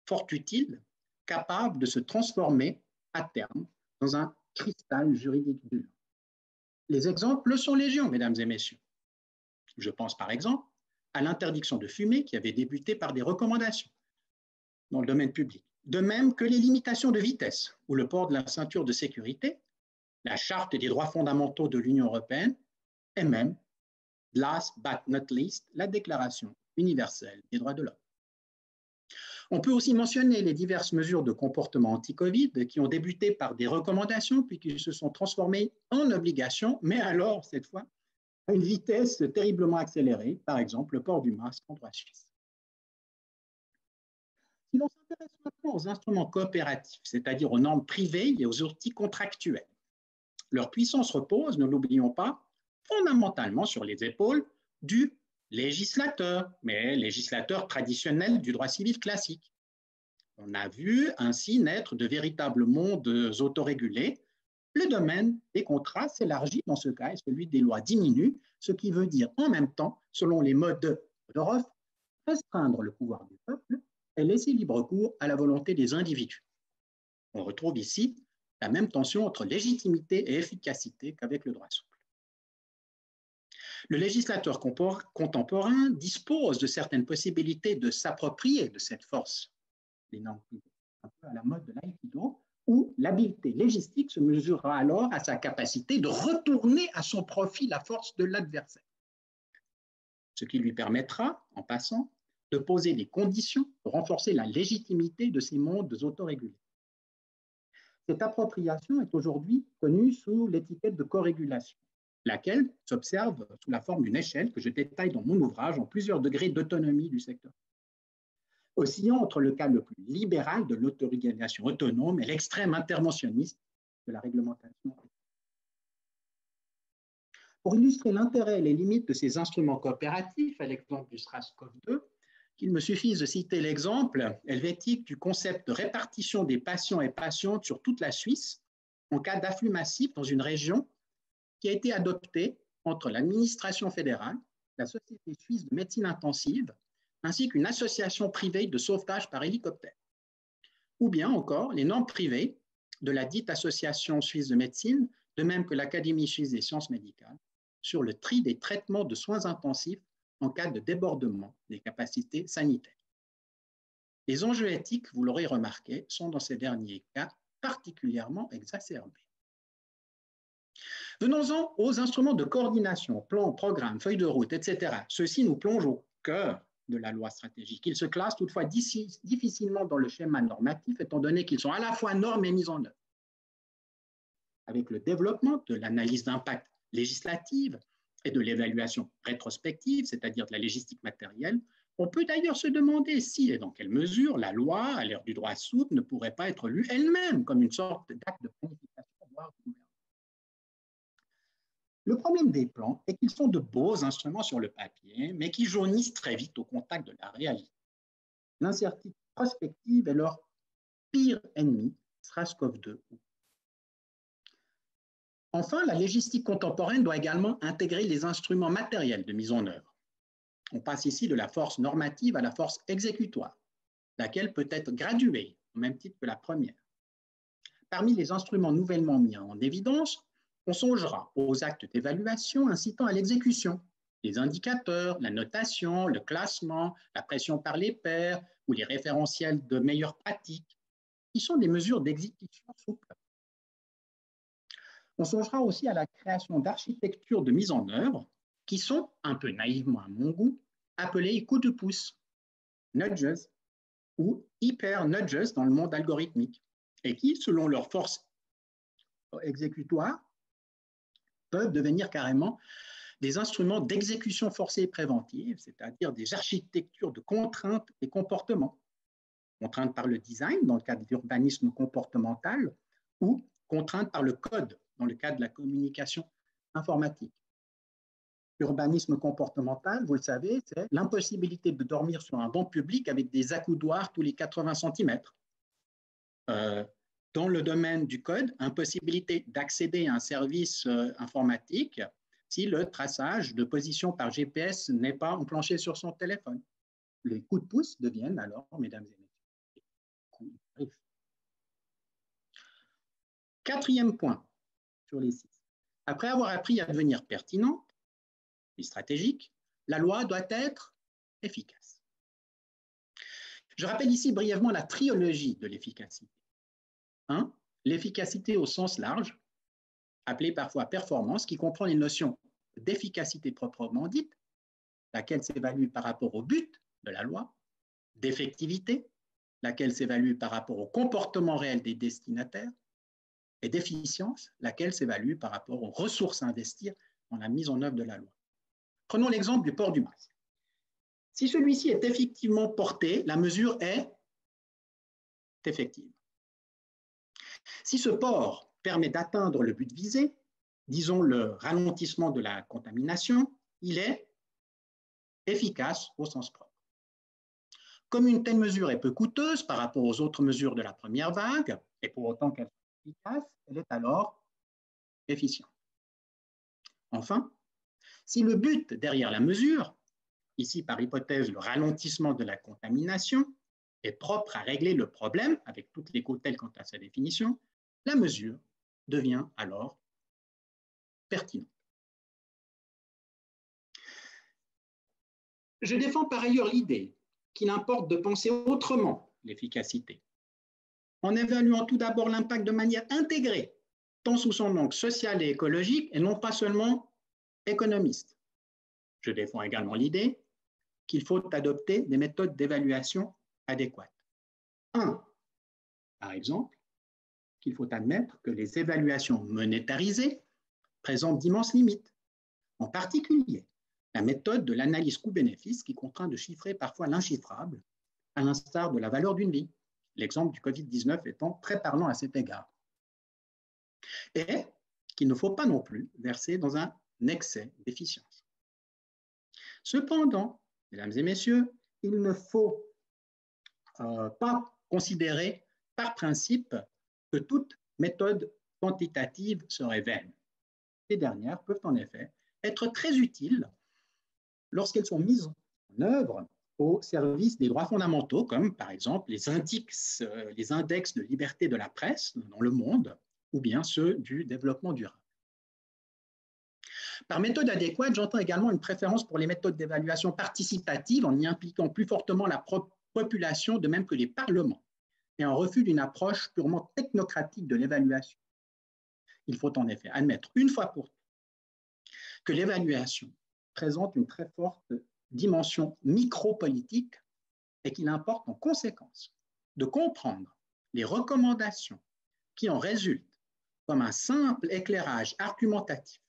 Speaker 1: fort utile, capable de se transformer à terme dans un cristal juridique dur. Les exemples sont légion, mesdames et messieurs. Je pense par exemple à l'interdiction de fumer qui avait débuté par des recommandations dans le domaine public, de même que les limitations de vitesse ou le port de la ceinture de sécurité, la Charte des droits fondamentaux de l'Union européenne et même, last but not least, la Déclaration universelle des droits de l'homme. On peut aussi mentionner les diverses mesures de comportement anti-Covid qui ont débuté par des recommandations puis qui se sont transformées en obligations, mais alors, cette fois, à une vitesse terriblement accélérée, par exemple le port du masque en droit suisse. Si l'on s'intéresse maintenant aux instruments coopératifs, c'est-à-dire aux normes privées et aux outils contractuels, leur puissance repose, ne l'oublions pas, fondamentalement sur les épaules du législateur, mais législateur traditionnel du droit civil classique. On a vu ainsi naître de véritables mondes autorégulés. Le domaine des contrats s'élargit dans ce cas et celui des lois diminue, ce qui veut dire en même temps, selon les modes de Roth, restreindre le pouvoir du peuple et laisser libre cours à la volonté des individus. On retrouve ici la même tension entre légitimité et efficacité qu'avec le droit souple. Le législateur contemporain dispose de certaines possibilités de s'approprier de cette force, les normes privées, un peu à la mode de l'aïkido, où l'habileté légistique se mesurera alors à sa capacité de retourner à son profit la force de l'adversaire, ce qui lui permettra, en passant, de poser des conditions pour renforcer la légitimité de ces mondes autorégulés. Cette appropriation est aujourd'hui connue sous l'étiquette de corégulation, laquelle s'observe sous la forme d'une échelle que je détaille dans mon ouvrage en plusieurs degrés d'autonomie du secteur, oscillant entre le cas le plus libéral de l'autorégulation autonome et l'extrême interventionniste de la réglementation. Pour illustrer l'intérêt et les limites de ces instruments coopératifs, à l'exemple du SRAS-CoV-2, qu'il me suffise de citer l'exemple helvétique du concept de répartition des patients et patientes sur toute la Suisse en cas d'afflux massif dans une région qui a été adopté entre l'administration fédérale, la Société suisse de médecine intensive, ainsi qu'une association privée de sauvetage par hélicoptère. Ou bien encore les normes privées de la dite Association suisse de médecine, de même que l'Académie suisse des sciences médicales, sur le tri des traitements de soins intensifs en cas de débordement des capacités sanitaires. Les enjeux éthiques, vous l'aurez remarqué, sont dans ces derniers cas particulièrement exacerbés. Venons-en aux instruments de coordination, plans, programmes, feuilles de route, etc. Ceux-ci nous plongent au cœur de la loi stratégique. Ils se classent toutefois difficilement dans le schéma normatif, étant donné qu'ils sont à la fois normes et mis en œuvre. Avec le développement de l'analyse d'impact législative et de l'évaluation rétrospective, c'est-à-dire de la légistique matérielle, on peut d'ailleurs se demander si et dans quelle mesure la loi, à l'ère du droit souple, ne pourrait pas être lue elle-même comme une sorte d'acte de planification, voire de gouvernement. Le problème des plans est qu'ils sont de beaux instruments sur le papier, mais qui jaunissent très vite au contact de la réalité. L'incertitude prospective est leur pire ennemi, SRASCOV2. Enfin, la légistique contemporaine doit également intégrer les instruments matériels de mise en œuvre. On passe ici de la force normative à la force exécutoire, laquelle peut être graduée au même titre que la première. Parmi les instruments nouvellement mis en évidence, on songera aux actes d'évaluation incitant à l'exécution, les indicateurs, la notation, le classement, la pression par les pairs ou les référentiels de meilleures pratiques, qui sont des mesures d'exécution souple. On songera aussi à la création d'architectures de mise en œuvre qui sont, un peu naïvement à mon goût, appelées coups de pouce, nudges, ou hyper-nudges dans le monde algorithmique, et qui, selon leur force exécutoire, peuvent devenir carrément des instruments d'exécution forcée et préventive, c'est-à-dire des architectures de contraintes et comportements. Contraintes par le design, dans le cadre d'urbanisme comportemental, ou contraintes par le code, dans le cadre de la communication informatique. Urbanisme comportemental, vous le savez, c'est l'impossibilité de dormir sur un banc public avec des accoudoirs tous les 80 cm. Dans le domaine du code, impossibilité d'accéder à un service informatique si le traçage de position par GPS n'est pas enclenché sur son téléphone. Les coups de pouce deviennent alors, mesdames et messieurs, des coups de griffe. Quatrième point sur les 6. Après avoir appris à devenir pertinente et stratégique, la loi doit être efficace. Je rappelle ici brièvement la trilogie de l'efficacité. 1. L'efficacité au sens large, appelée parfois performance, qui comprend les notions d'efficacité proprement dite, laquelle s'évalue par rapport au but de la loi, d'effectivité, laquelle s'évalue par rapport au comportement réel des destinataires, et d'efficience, laquelle s'évalue par rapport aux ressources à investir dans la mise en œuvre de la loi. Prenons l'exemple du port du masque. Si celui-ci est effectivement porté, la mesure est effective. Si ce port permet d'atteindre le but visé, disons le ralentissement de la contamination, il est efficace au sens propre. Comme une telle mesure est peu coûteuse par rapport aux autres mesures de la première vague, et pour autant qu'elle soit efficace, elle est alors efficiente. Enfin, si le but derrière la mesure, ici par hypothèse le ralentissement de la contamination, est propre à régler le problème, avec toutes les cautèles quant à sa définition, la mesure devient alors pertinente. Je défends par ailleurs l'idée qu'il importe de penser autrement l'efficacité, en évaluant tout d'abord l'impact de manière intégrée, tant sous son angle social et écologique, et non pas seulement économiste. Je défends également l'idée qu'il faut adopter des méthodes d'évaluation adéquates. 1. Par exemple, qu'il faut admettre que les évaluations monétarisées présentent d'immenses limites, en particulier la méthode de l'analyse coût-bénéfice qui contraint de chiffrer parfois l'inchiffrable, à l'instar de la valeur d'une vie, l'exemple du Covid-19 étant très parlant à cet égard. Et qu'il ne faut pas non plus verser dans un excès d'efficience. Cependant, mesdames et messieurs, il ne faut pas considérer par principe que toute méthode quantitative serait vaine. Ces dernières peuvent en effet être très utiles lorsqu'elles sont mises en œuvre au service des droits fondamentaux, comme par exemple les index de liberté de la presse dans le monde, ou bien ceux du développement durable. Par méthode adéquate, j'entends également une préférence pour les méthodes d'évaluation participative en y impliquant plus fortement la population, de même que les parlements, et en refus d'une approche purement technocratique de l'évaluation. Il faut en effet admettre une fois pour toutes que l'évaluation présente une très forte dimension micropolitique et qu'il importe en conséquence de comprendre les recommandations qui en résultent comme un simple éclairage argumentatif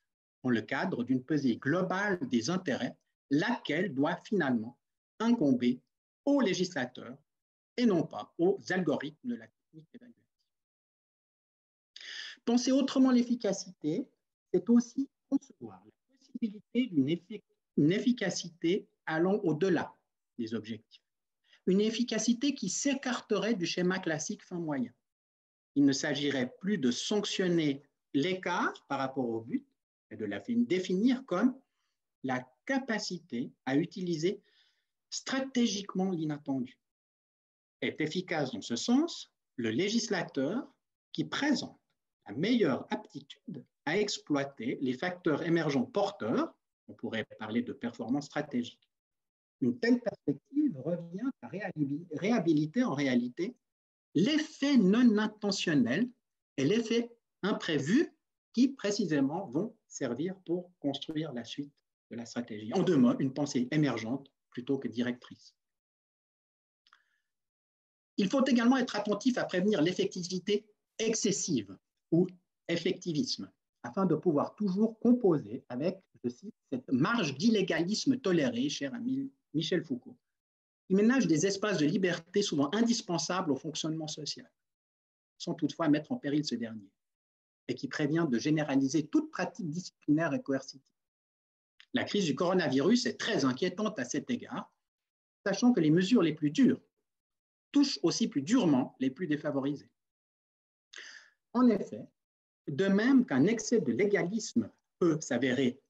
Speaker 1: dans le cadre d'une pesée globale des intérêts, laquelle doit finalement incomber aux législateurs et non pas aux algorithmes de la technique évaluative. Penser autrement l'efficacité, c'est aussi concevoir la possibilité d'une efficacité allant au-delà des objectifs. Une efficacité qui s'écarterait du schéma classique fin-moyen. Il ne s'agirait plus de sanctionner l'écart par rapport au but, mais de la définir comme la capacité à utiliser stratégiquement l'inattendu. Est efficace dans ce sens le législateur qui présente la meilleure aptitude à exploiter les facteurs émergents porteurs, on pourrait parler de performance stratégique. Une telle perspective revient à réhabiliter en réalité l'effet non intentionnel et l'effet imprévu qui précisément vont servir pour construire la suite de la stratégie. En deux mots, une pensée émergente plutôt que directrice. Il faut également être attentif à prévenir l'effectivité excessive ou effectivisme, afin de pouvoir toujours composer avec, je cite, cette marge d'illégalisme tolérée, cher à Michel Foucault, qui ménage des espaces de liberté souvent indispensables au fonctionnement social, sans toutefois mettre en péril ce dernier, et qui prévient de généraliser toute pratique disciplinaire et coercitive. La crise du coronavirus est très inquiétante à cet égard, sachant que les mesures les plus dures touchent aussi plus durement les plus défavorisés. En effet, de même qu'un excès de légalisme peut s'avérer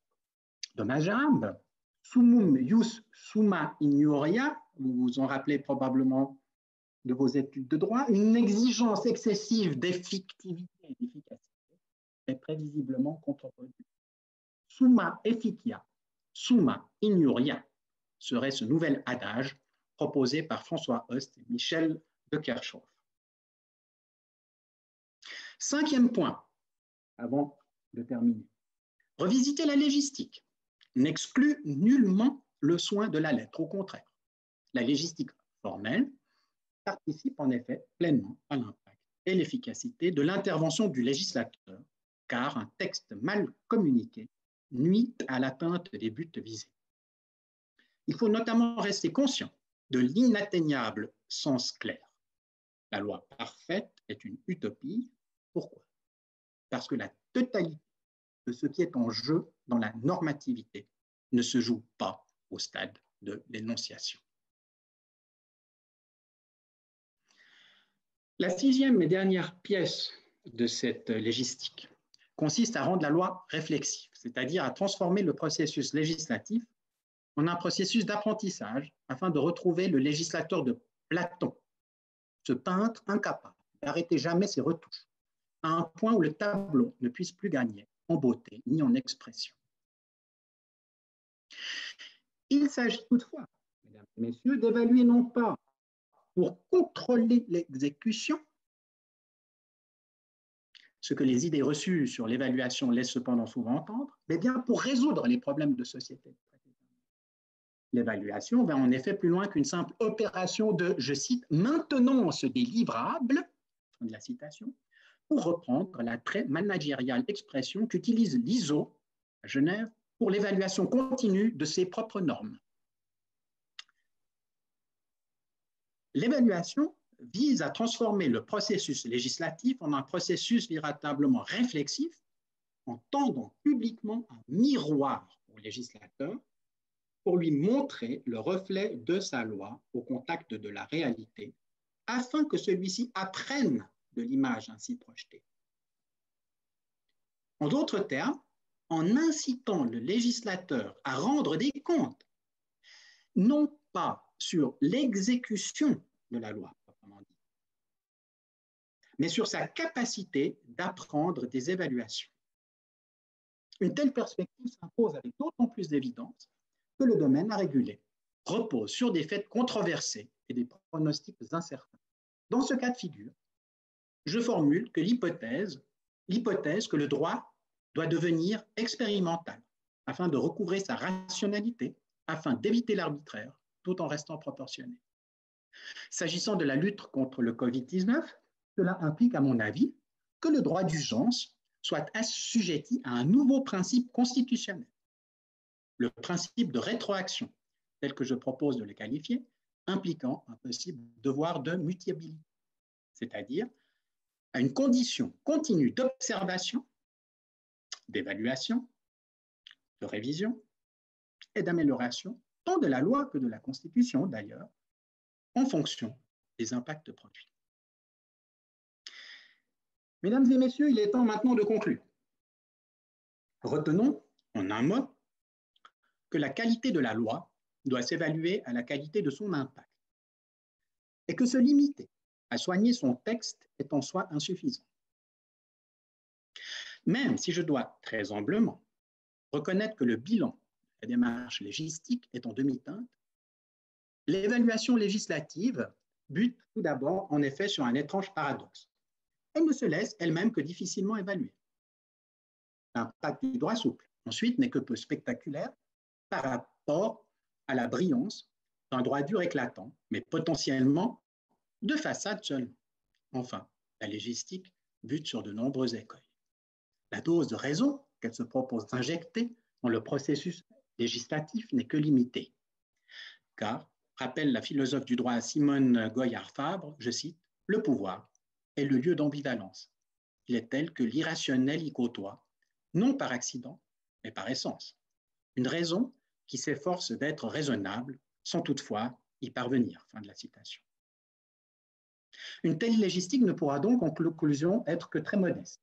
Speaker 1: dommageable, summum ius summa ignoria, vous vous en rappelez probablement de vos études de droit, une exigence excessive d'effectivité et d'efficacité est prévisiblement contre-productive. Summa efficia, summa ignoria serait ce nouvel adage proposé par François Host et Michel de Kirchhoff. Cinquième point, avant de terminer. Revisiter la légistique n'exclut nullement le soin de la lettre, au contraire. La légistique formelle participe en effet pleinement à l'impact et l'efficacité de l'intervention du législateur, car un texte mal communiqué nuit à l'atteinte des buts visés. Il faut notamment rester conscient de l'inatteignable sens clair. La loi parfaite est une utopie. Pourquoi? Parce que la totalité de ce qui est en jeu dans la normativité ne se joue pas au stade de l'énonciation. La sixième et dernière pièce de cette légistique consiste à rendre la loi réflexive, c'est-à-dire à transformer le processus législatif en un processus d'apprentissage afin de retrouver le législateur de Platon, ce peintre incapable d'arrêter jamais ses retouches, à un point où le tableau ne puisse plus gagner en beauté ni en expression. Il s'agit toutefois, mesdames et messieurs, d'évaluer non pas pour contrôler l'exécution, ce que les idées reçues sur l'évaluation laissent cependant souvent entendre, mais bien pour résoudre les problèmes de société. L'évaluation va en effet plus loin qu'une simple opération de, je cite, maintenance des livrables, fin de la citation, pour reprendre la très managériale expression qu'utilise l'ISO à Genève pour l'évaluation continue de ses propres normes. L'évaluation vise à transformer le processus législatif en un processus véritablement réflexif en tendant publiquement un miroir au législateur pour lui montrer le reflet de sa loi au contact de la réalité, afin que celui-ci apprenne de l'image ainsi projetée. En d'autres termes, en incitant le législateur à rendre des comptes, non pas sur l'exécution de la loi, proprement dit, mais sur sa capacité d'apprendre des évaluations. Une telle perspective s'impose avec d'autant plus d'évidence que le domaine à réguler repose sur des faits controversés et des pronostics incertains. Dans ce cas de figure, je formule que l'hypothèse l'hypothèse que le droit doit devenir expérimental afin de recouvrer sa rationalité, afin d'éviter l'arbitraire, tout en restant proportionné. S'agissant de la lutte contre le Covid-19, cela implique, à mon avis, que le droit d'urgence soit assujetti à un nouveau principe constitutionnel, le principe de rétroaction, tel que je propose de le qualifier, impliquant un possible devoir de mutabilité, c'est-à-dire à une condition continue d'observation, d'évaluation, de révision et d'amélioration, tant de la loi que de la Constitution d'ailleurs, en fonction des impacts produits. Mesdames et messieurs, il est temps maintenant de conclure. Retenons, en un mot, que la qualité de la loi doit s'évaluer à la qualité de son impact et que se limiter à soigner son texte est en soi insuffisant. Même si je dois très humblement reconnaître que le bilan de la démarche légistique est en demi-teinte, l'évaluation législative bute tout d'abord en effet sur un étrange paradoxe. Elle ne se laisse elle-même que difficilement évaluer. L'impact du droit souple, ensuite, n'est que peu spectaculaire par rapport à la brillance d'un droit dur éclatant, mais potentiellement de façade seulement. Enfin, la légistique bute sur de nombreux écueils. La dose de raison qu'elle se propose d'injecter dans le processus législatif n'est que limitée. Car, rappelle la philosophe du droit Simone Goyard-Fabre, je cite, « Le pouvoir est le lieu d'ambivalence. Il est tel que l'irrationnel y côtoie, non par accident, mais par essence. Une raison qui s'efforce d'être raisonnable sans toutefois y parvenir. » Fin de la citation. Une telle légistique ne pourra donc en conclusion être que très modeste.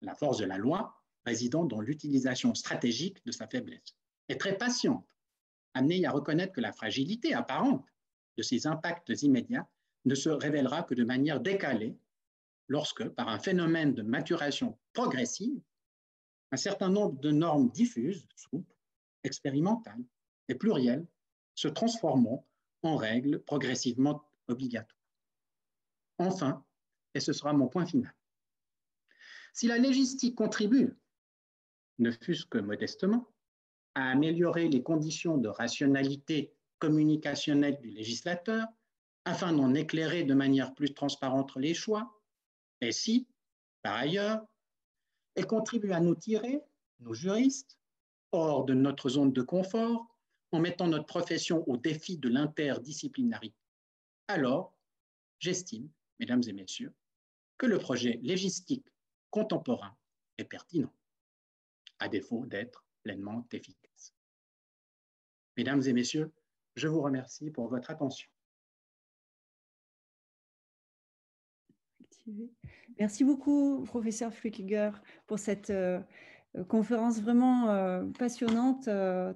Speaker 1: La force de la loi résidant dans l'utilisation stratégique de sa faiblesse est très patiente, amenée à reconnaître que la fragilité apparente de ses impacts immédiats ne se révélera que de manière décalée lorsque, par un phénomène de maturation progressive, un certain nombre de normes diffuses, souples, expérimentales et plurielles se transformeront en règles progressivement obligatoires. Enfin, et ce sera mon point final, si la légistique contribue, ne fût-ce que modestement, à améliorer les conditions de rationalité communicationnelle du législateur, afin d'en éclairer de manière plus transparente les choix, et si, par ailleurs, elle contribue à nous tirer, nos juristes, hors de notre zone de confort, en mettant notre profession au défi de l'interdisciplinarité, alors j'estime, mesdames et messieurs, que le projet légistique contemporain est pertinent, à défaut d'être pleinement efficace. Mesdames et messieurs, je vous remercie pour votre attention.
Speaker 2: Merci beaucoup, professeur Flueckiger, pour cette conférence vraiment passionnante,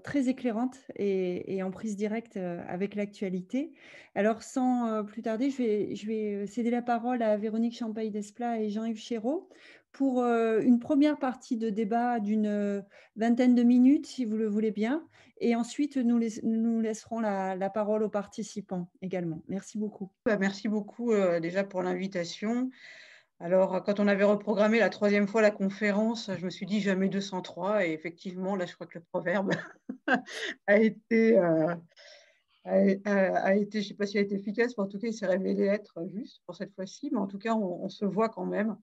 Speaker 2: très éclairante et en prise directe avec l'actualité. Alors, sans plus tarder, je vais céder la parole à Véronique Champaille-Desplat et Jean-Yves Chéreau pour une première partie de débat d'une vingtaine de minutes, si vous le voulez bien. Et ensuite, nous laisserons la parole aux participants également. Merci beaucoup.
Speaker 3: Merci beaucoup déjà pour l'invitation. Alors, quand on avait reprogrammé la troisième fois la conférence, je me suis dit jamais 203. Et effectivement, là, je crois que le proverbe a été, je ne sais pas s'il a été efficace, mais en tout cas, il s'est révélé être juste pour cette fois-ci. Mais en tout cas, on se voit quand même.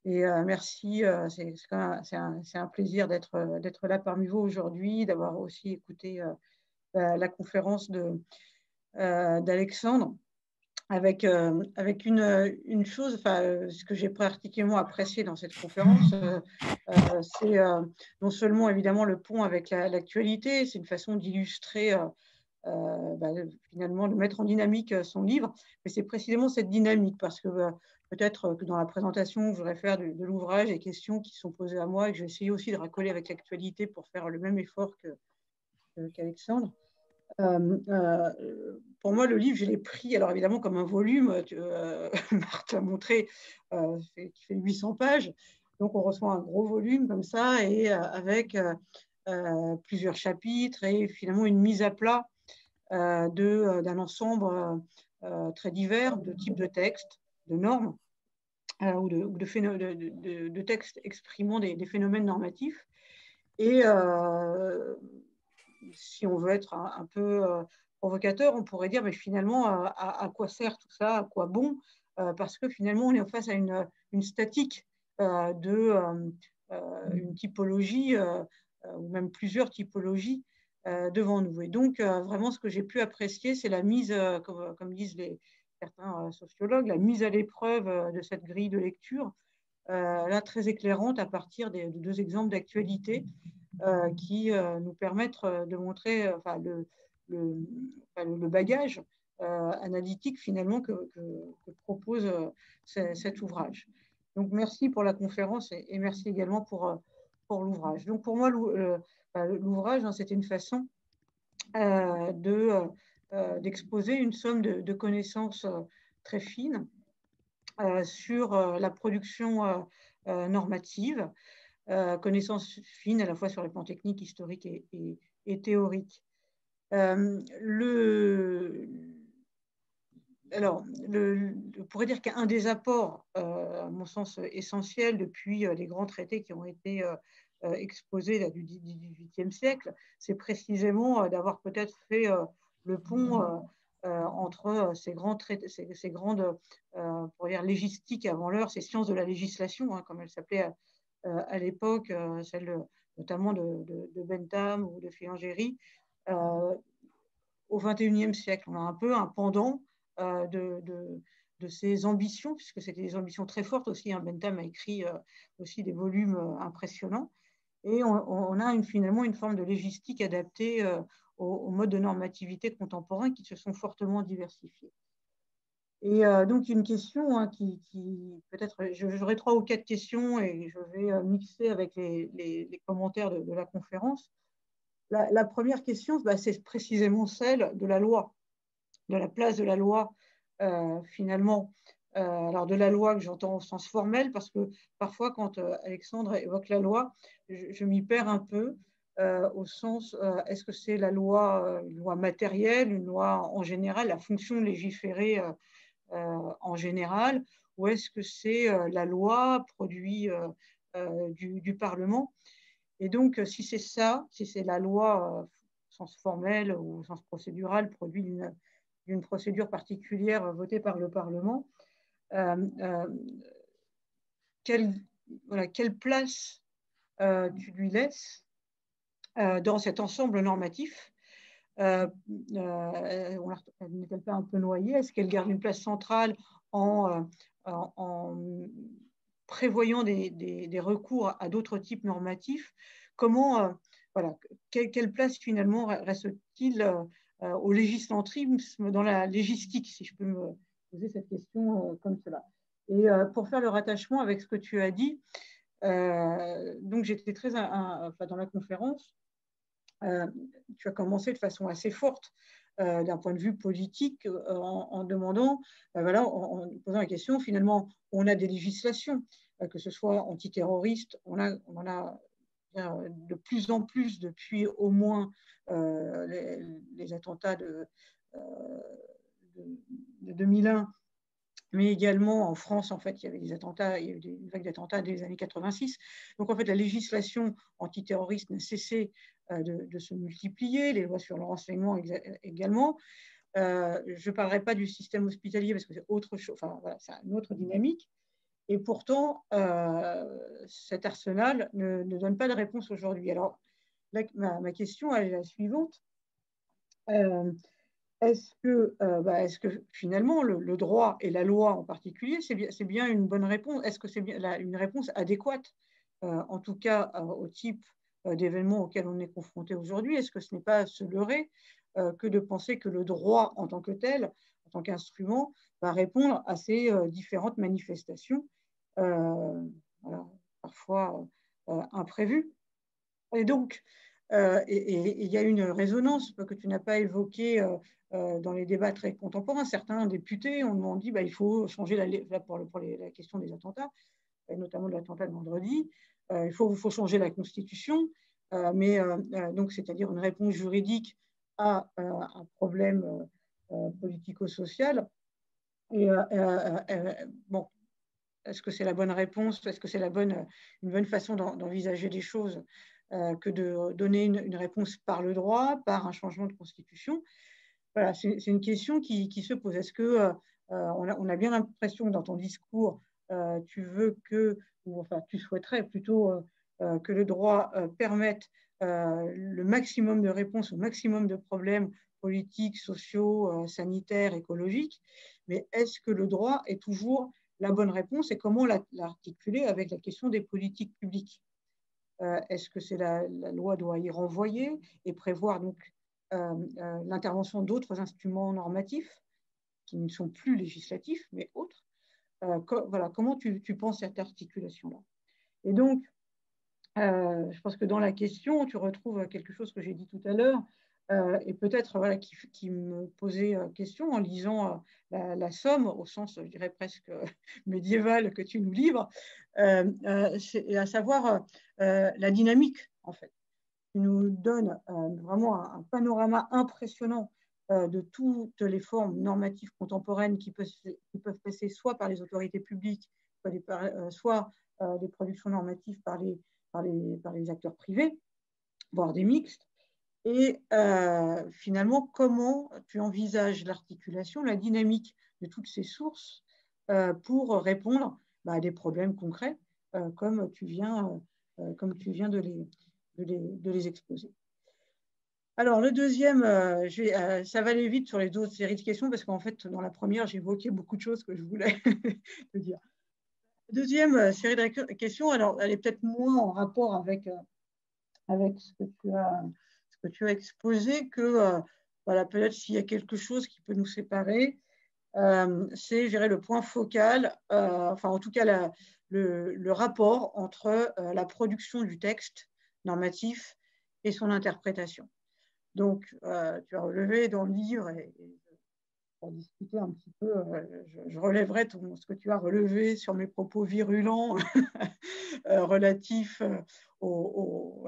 Speaker 3: Et merci, c'est un plaisir d'être là parmi vous aujourd'hui, d'avoir aussi écouté la conférence d'Alexandre. Avec une chose, ce que j'ai particulièrement apprécié dans cette conférence, c'est non seulement évidemment le pont avec l'actualité, c'est une façon d'illustrer finalement de mettre en dynamique son livre, mais c'est précisément cette dynamique parce que peut-être que dans la présentation que je voudrais faire de l'ouvrage, les questions qui sont posées à moi et que j'ai essayé aussi de raccoler avec l'actualité pour faire le même effort qu'Alexandre. Pour moi, le livre, je l'ai pris, alors évidemment, comme un volume. Marthe l'a montré, qui fait 800 pages. Donc, on reçoit un gros volume comme ça, et avec plusieurs chapitres, et finalement une mise à plat d'un ensemble très divers de types de textes, de normes, ou de textes exprimant des phénomènes normatifs. Et si on veut être un peu provocateur, on pourrait dire, mais finalement, à quoi sert tout ça, à quoi bon, parce que finalement, on est face à une statique une typologie, ou même plusieurs typologies devant nous. Et donc, vraiment, ce que j'ai pu apprécier, c'est la mise, comme disent certains sociologues, la mise à l'épreuve de cette grille de lecture, là, très éclairante à partir de 2 exemples d'actualité qui nous permettent de montrer le bagage analytique finalement que propose cet ouvrage. Donc merci pour la conférence et merci également pour l'ouvrage. Donc pour moi, l'ouvrage, c'était une façon d'exposer une somme de connaissances très fines sur la production normative, connaissances fines à la fois sur les plans techniques, historiques et théoriques. Alors, on pourrait dire qu'un des apports, à mon sens essentiel depuis les grands traités qui ont été exposés là, du XVIIIe siècle, c'est précisément d'avoir peut-être fait le pont entre ces grands traités, ces grandes, pour dire légistiques avant l'heure, ces sciences de la législation, hein, comme elles s'appelaient à l'époque, celles notamment de Bentham ou de Filangieri, au XXIe siècle. On a un peu un pendant de ces ambitions, puisque c'était des ambitions très fortes aussi. Hein. Bentham a écrit aussi des volumes impressionnants. Et on a finalement une forme de légistique adaptée aux modes de normativité contemporains qui se sont fortement diversifiés. Et donc, une question hein, qui peut-être, j'aurai 3 ou 4 questions et je vais mixer avec les commentaires de la conférence. La première question, c'est précisément celle de la loi, de la place de la loi, finalement. Alors, de la loi que j'entends au sens formel, parce que parfois, quand Alexandre évoque la loi, je m'y perds un peu, au sens, est-ce que c'est la loi, une loi matérielle, une loi en général, la fonction de légiférer en général, ou est-ce que c'est la loi produit du Parlement? Et donc, si c'est ça, si c'est la loi au sens formel ou au sens procédural, produit d'une procédure particulière votée par le Parlement, quelle place tu lui laisses dans cet ensemble normatif? N'est-elle pas un peu noyée? Est-ce qu'elle garde une place centrale en prévoyant des recours à d'autres types normatifs? Comment, quelle place finalement reste-t-il au législantisme dans la légistique, si je peux me poser cette question comme cela? Et pour faire le rattachement avec ce que tu as dit, donc j'étais très dans la conférence, tu as commencé de façon assez forte d'un point de vue politique en demandant, en posant la question, finalement, on a des législations, que ce soit antiterroristes, on en a de plus en plus depuis au moins les attentats de 2001, mais également en France, en fait, il y avait des attentats, il y a eu une vague d'attentats dès les années 86. Donc, en fait, la législation antiterroriste n'a cessé de se multiplier, les lois sur le renseignement également. Je ne parlerai pas du système hospitalier parce que c'est autre chose, enfin, voilà, c'est une autre dynamique. Et pourtant, cet arsenal ne donne pas de réponse aujourd'hui. Alors, ma question est la suivante. Est-ce que finalement le droit et la loi en particulier, c'est bien une bonne réponse? Est-ce que c'est bien une réponse adéquate, en tout cas au type d'événements auxquels on est confronté aujourd'hui? Est-ce que ce n'est pas se leurrer que de penser que le droit en tant que tel, en tant qu'instrument, va répondre à ces différentes manifestations, parfois imprévues? Et donc, il y a une résonance que tu n'as pas évoquée dans les débats très contemporains. Certains députés ont dit il faut changer pour la question des attentats, et notamment de l'attentat de vendredi, il faut changer la Constitution, donc c'est-à-dire une réponse juridique à un problème politico-social. Et bon, est-ce que c'est la bonne réponse, est-ce que c'est une bonne façon d'envisager les choses que de donner une réponse par le droit, par un changement de constitution? Voilà, c'est une question qui se pose. Est-ce que on a bien l'impression que dans ton discours, tu veux que, ou enfin tu souhaiterais plutôt que le droit permette le maximum de réponses au maximum de problèmes politiques, sociaux, sanitaires, écologiques, mais est-ce que le droit est toujours la bonne réponse et comment l'articuler avec la question des politiques publiques? Est-ce que la loi doit y renvoyer et prévoir donc l'intervention d'autres instruments normatifs qui ne sont plus législatifs, mais autres? Voilà, comment tu penses cette articulation-là? Et donc, je pense que dans la question, tu retrouves quelque chose que j'ai dit tout à l'heure, et peut-être voilà, qui me posait question en lisant la Somme, au sens, je dirais, presque médiéval que tu nous livres, c'est à savoir la dynamique, en fait. Tu nous donnes vraiment un panorama impressionnant de toutes les formes normatives contemporaines qui peuvent passer soit par les autorités publiques, soit des productions normatives par les acteurs privés, voire des mixtes. Et finalement, comment tu envisages l'articulation, la dynamique de toutes ces sources pour répondre à des problèmes concrets comme tu viens de les exposer. Alors, le deuxième, ça va aller vite sur les autres séries de questions parce qu'en fait, dans la première, j'ai évoqué beaucoup de choses que je voulais te dire. Deuxième série de questions, alors elle est peut-être moins en rapport avec ce que tu as exposé que, voilà, peut-être s'il y a quelque chose qui peut nous séparer, c'est, je dirais, le point focal, enfin en tout cas le rapport entre la production du texte normatif et son interprétation. Donc, tu as relevé dans le livre, et pour discuter un petit peu, je relèverai ce que tu as relevé sur mes propos virulents relatifs au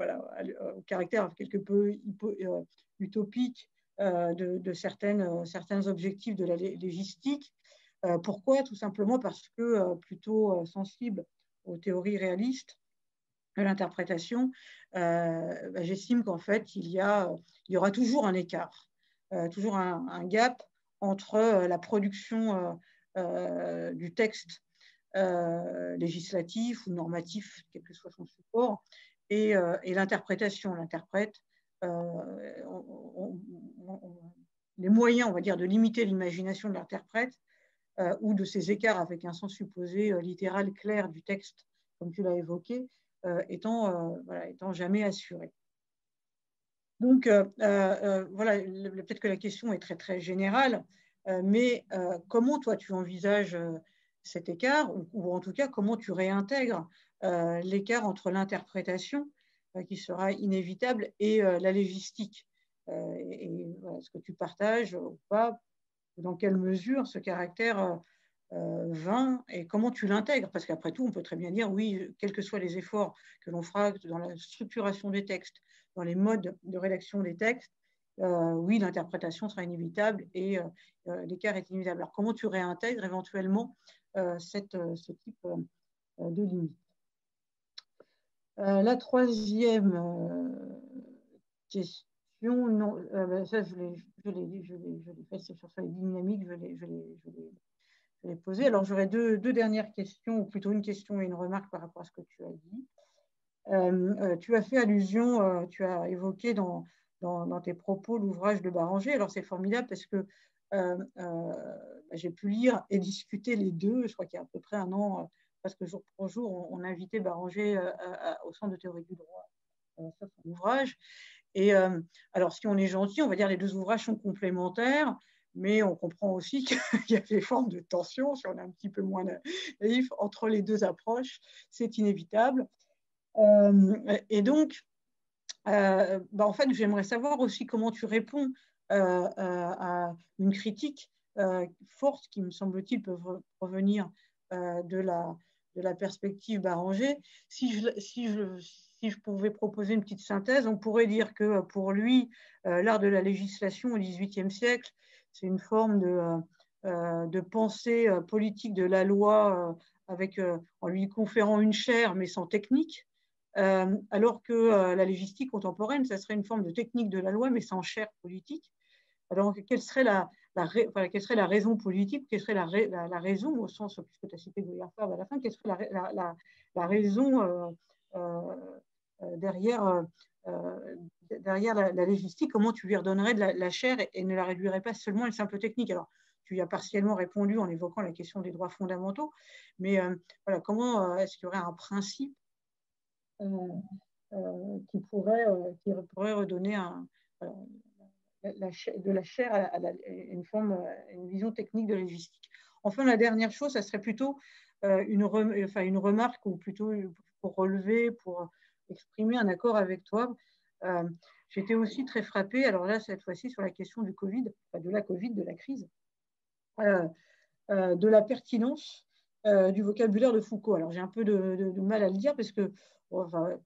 Speaker 3: caractère quelque peu utopique de certains objectifs de la légistique. Pourquoi? Tout simplement parce que plutôt sensible aux théories réalistes de l'interprétation, j'estime qu'en fait, il y aura toujours un écart, toujours un gap entre la production du texte législatif ou normatif, quel que soit son support, et l'interprétation. L'interprète, les moyens, on va dire, de limiter l'imagination de l'interprète ou de ces écarts avec un sens supposé littéral clair du texte, comme tu l'as évoqué, étant jamais assuré. Donc, voilà, peut-être que la question est très, très générale, mais comment, toi, tu envisages cet écart, ou en tout cas, comment tu réintègres l'écart entre l'interprétation, qui sera inévitable, et la légistique voilà, est-ce que tu partages ou pas, dans quelle mesure ce caractère vain et comment tu l'intègres? Parce qu'après tout, on peut très bien dire, oui, quels que soient les efforts que l'on fera dans la structuration des textes, dans les modes de rédaction des textes, oui, l'interprétation sera inévitable et l'écart est inévitable. Alors, comment tu réintègres éventuellement ce type de limite? La troisième question, non, ça je l'ai fait sur les dynamiques, je l'ai posé. Alors, j'aurais deux dernières questions, ou plutôt une question et une remarque par rapport à ce que tu as dit. Tu as fait allusion, tu as évoqué dans tes propos l'ouvrage de Baranger. Alors, c'est formidable parce que j'ai pu lire et discuter les deux. Je crois qu'il y a à peu près un an, presque jour pour jour, on a invité Baranger au Centre de théorie du droit sur son ouvrage. Et alors, si on est gentil, on va dire que les deux ouvrages sont complémentaires, mais on comprend aussi qu'il y a des formes de tension, si on est un petit peu moins naïf, entre les deux approches, c'est inévitable. Et donc, en fait, j'aimerais savoir aussi comment tu réponds à une critique forte qui, me semble-t-il, peut provenir de la perspective Baranger. Si je pouvais proposer une petite synthèse, on pourrait dire que pour lui, l'art de la législation au XVIIIe siècle, c'est une forme de pensée politique de la loi en lui conférant une chaire, mais sans technique, alors que la légistique contemporaine, ça serait une forme de technique de la loi, mais sans chaire politique. Alors, quelle serait la raison politique, quelle serait la raison, au sens, puisque tu as cité Goya Fabre à la fin, quelle serait la raison derrière la légistique, comment tu lui redonnerais de la chair et ne la réduirais pas seulement à une simple technique. Alors, tu y as partiellement répondu en évoquant la question des droits fondamentaux, mais voilà, comment est-ce qu'il y aurait un principe qui pourrait redonner de la chair à une vision technique de la légistique. Enfin, la dernière chose, ça serait plutôt une remarque, ou plutôt pour relever, pour exprimer un accord avec toi. J'étais aussi très frappée, alors là, cette fois-ci, sur la question du Covid, de la Covid, de la crise, de la pertinence du vocabulaire de Foucault. Alors, j'ai un peu de mal à le dire parce que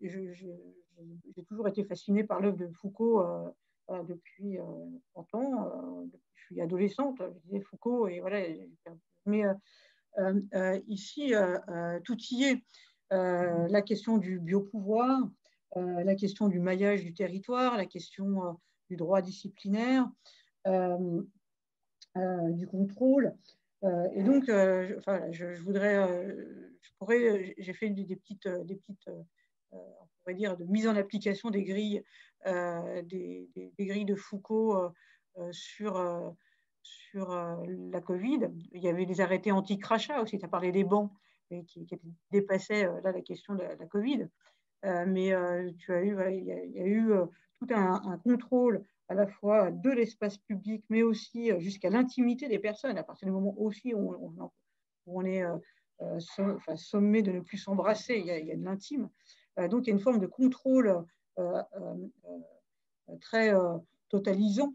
Speaker 3: j'ai toujours été fascinée par l'œuvre de Foucault depuis 30 ans. Je suis adolescente, je disais Foucault, et voilà. Mais ici, tout y est. La question du biopouvoir, la question du maillage du territoire, la question du droit disciplinaire, du contrôle. Et donc, j'ai fait des petites on pourrait dire, de mise en application des grilles, des grilles de Foucault sur la Covid. Il y avait des arrêtés anti-crachat aussi, tu as parlé des bancs, mais qui dépassaient là la question de la Covid. Mais il y a eu tout un contrôle à la fois de l'espace public, mais aussi jusqu'à l'intimité des personnes, à partir du moment aussi où on est sommé de ne plus s'embrasser, il y a de l'intime. Donc, il y a une forme de contrôle très totalisant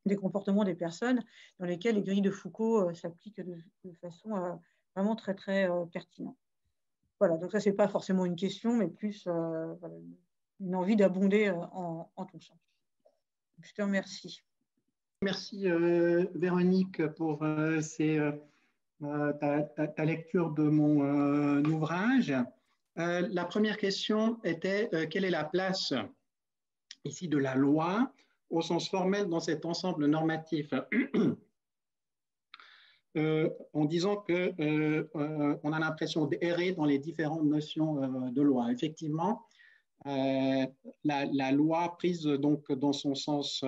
Speaker 3: des comportements des personnes, dans lesquels les grilles de Foucault s'appliquent de façon vraiment très, très pertinente. Voilà, donc ça, ce n'est pas forcément une question, mais plus une envie d'abonder en ton sens. Je te remercie.
Speaker 1: Merci Véronique pour ta lecture de mon ouvrage. La première question était quelle est la place ici de la loi au sens formel dans cet ensemble normatif en disant qu'on a l'impression d'errer dans les différentes notions de loi. Effectivement, la loi prise donc dans son sens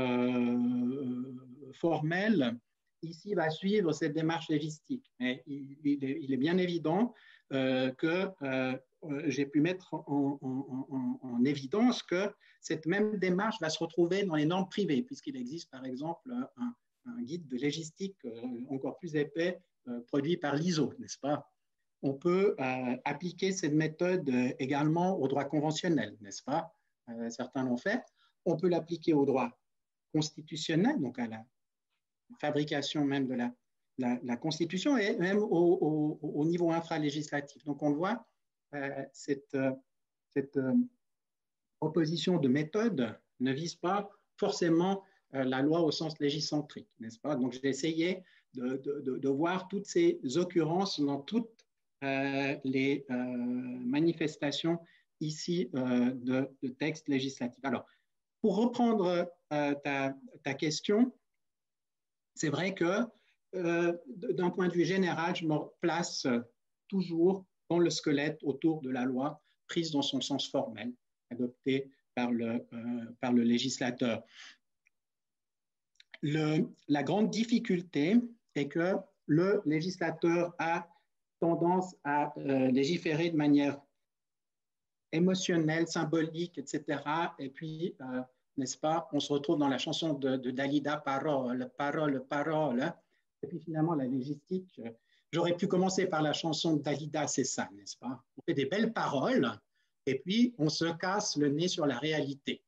Speaker 1: formel, ici va suivre cette démarche légistique. Mais il est bien évident que j'ai pu mettre en évidence que cette même démarche va se retrouver dans les normes privées, puisqu'il existe par exemple un guide de légistique encore plus épais produit par l'ISO, n'est-ce pas? On peut appliquer cette méthode également au droit conventionnel, n'est-ce pas? Certains l'ont fait. On peut l'appliquer au droit constitutionnel, donc à la fabrication même de la Constitution, et même au niveau infralégislatif. Donc on le voit, cette proposition de méthode ne vise pas forcément la loi au sens légicentrique, n'est-ce pas? Donc j'ai essayé de voir toutes ces occurrences dans toutes les manifestations ici de textes législatifs. Alors, pour reprendre ta question, c'est vrai que d'un point de vue général, je me place toujours dans le squelette autour de la loi prise dans son sens formel, adoptée par le législateur. La grande difficulté est que le législateur a tendance à légiférer de manière émotionnelle, symbolique, etc. Et puis, n'est-ce pas, on se retrouve dans la chanson de Dalida, parole, parole, parole. Et puis finalement, la légistique, j'aurais pu commencer par la chanson de Dalida, c'est ça, n'est-ce pas? On fait des belles paroles et puis on se casse le nez sur la réalité.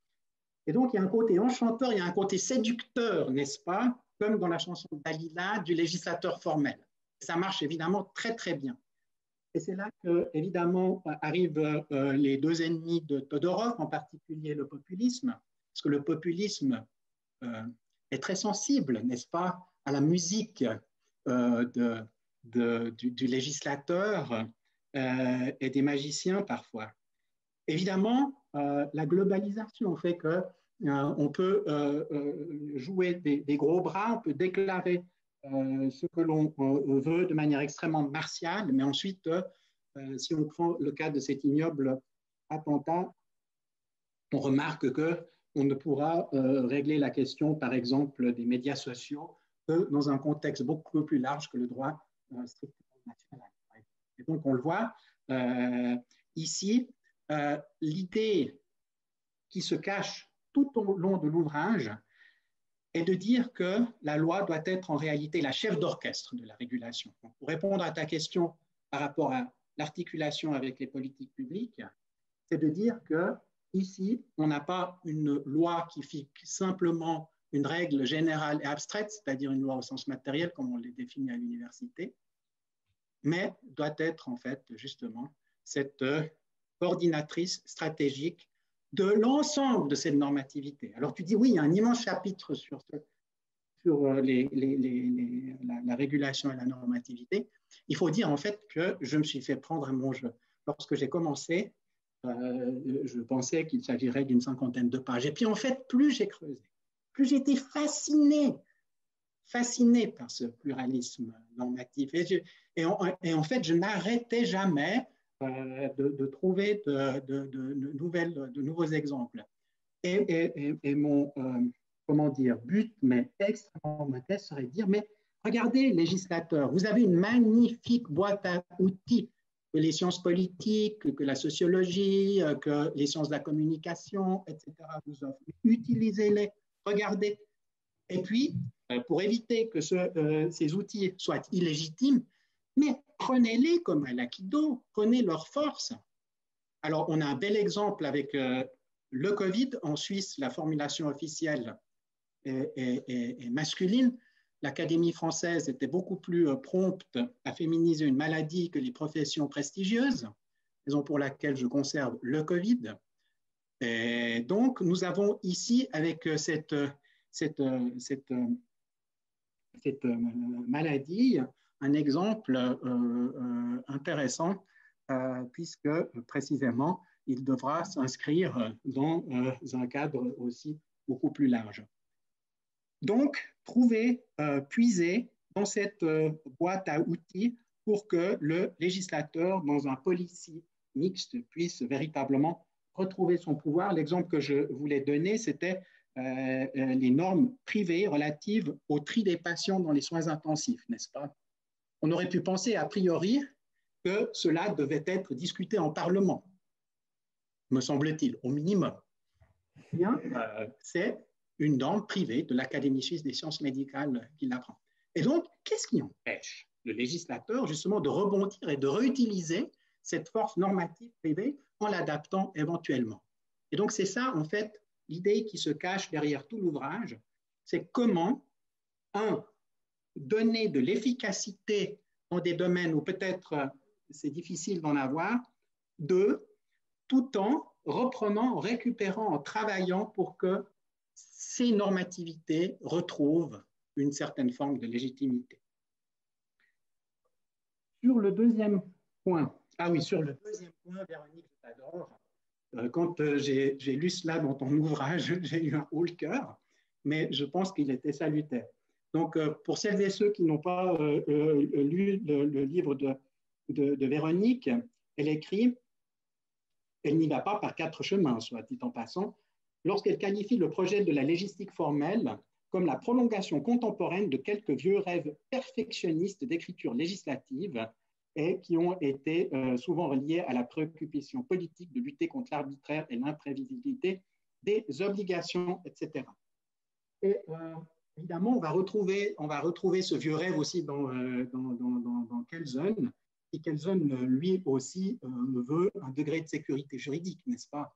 Speaker 1: Et donc, il y a un côté enchanteur, il y a un côté séducteur, n'est-ce pas, comme dans la chanson de Dalida, du législateur formel. Ça marche évidemment très, très bien. Et c'est là que, évidemment, arrivent les deux ennemis de Todorov, en particulier le populisme, parce que le populisme est très sensible, n'est-ce pas, à la musique de du législateur et des magiciens parfois. Évidemment, la globalisation fait que on peut jouer des gros bras, on peut déclarer ce que l'on veut de manière extrêmement martiale, mais ensuite, si on prend le cas de cet ignoble attentat, on remarque qu'on ne pourra régler la question, par exemple, des médias sociaux que dans un contexte beaucoup plus large que le droit strictement national. Et donc, on le voit ici, l'idée qui se cache tout au long de l'ouvrage est de dire que la loi doit être en réalité la chef d'orchestre de la régulation. Donc, pour répondre à ta question par rapport à l'articulation avec les politiques publiques, c'est de dire que ici, on n'a pas une loi qui fixe simplement une règle générale et abstraite, c'est-à-dire une loi au sens matériel, comme on les définit à l'université, mais doit être en fait justement cette coordinatrice stratégique de l'ensemble de cette normativité. Alors tu dis oui, il y a un immense chapitre sur la régulation et la normativité. Il faut dire en fait que je me suis fait prendre à mon jeu. Lorsque j'ai commencé, je pensais qu'il s'agirait d'une 50aine de pages. Et puis en fait, plus j'ai creusé, plus j'étais fasciné par ce pluralisme normatif. Et en fait, je n'arrêtais jamais de trouver de nouveaux exemples. Et mon but, mais extrêmement modeste, serait de dire, mais regardez, législateurs, vous avez une magnifique boîte à outils que les sciences politiques, que la sociologie, que les sciences de la communication, etc. vous offrent. Utilisez-les, regardez. Et puis, pour éviter que ces outils soient illégitimes, mais prenez-les comme un aikido, prenez leur force. Alors, on a un bel exemple avec le Covid. En Suisse, la formulation officielle est masculine. L'Académie française était beaucoup plus prompte à féminiser une maladie que les professions prestigieuses, raison pour laquelle je conserve le Covid. Et donc, nous avons ici, avec cette maladie, un exemple intéressant, puisque précisément, il devra s'inscrire dans un cadre aussi beaucoup plus large. Donc, puiser dans cette boîte à outils pour que le législateur, dans un policy mixte, puisse véritablement retrouver son pouvoir. L'exemple que je voulais donner, c'était les normes privées relatives au tri des patients dans les soins intensifs, n'est-ce pas? On aurait pu penser a priori que cela devait être discuté en Parlement, me semble-t-il, au minimum. Bien, c'est une norme privée de l'Académie suisse des sciences médicales qui l'apprend. Et donc, qu'est-ce qui empêche le législateur justement de rebondir et de réutiliser cette force normative privée en l'adaptant éventuellement? Et donc, c'est ça, en fait, l'idée qui se cache derrière tout l'ouvrage, c'est comment, donner de l'efficacité dans des domaines où peut-être c'est difficile d'en avoir, tout en reprenant, en récupérant, en travaillant pour que ces normativités retrouvent une certaine forme de légitimité. Sur le deuxième point, Véronique, je t'adore. Quand j'ai lu cela dans ton ouvrage, j'ai eu un haut le cœur, mais je pense qu'il était salutaire. Donc, pour celles et ceux qui n'ont pas lu le livre de Véronique, elle écrit « Elle n'y va pas par 4 chemins, soit dit en passant, lorsqu'elle qualifie le projet de la légistique formelle comme la prolongation contemporaine de quelques vieux rêves perfectionnistes d'écriture législative et qui ont été souvent reliés à la préoccupation politique de lutter contre l'arbitraire et l'imprévisibilité des obligations, etc. » Et évidemment, on va retrouver ce vieux rêve aussi dans Kelsen, et Kelsen, lui aussi, veut un degré de sécurité juridique, n'est-ce pas?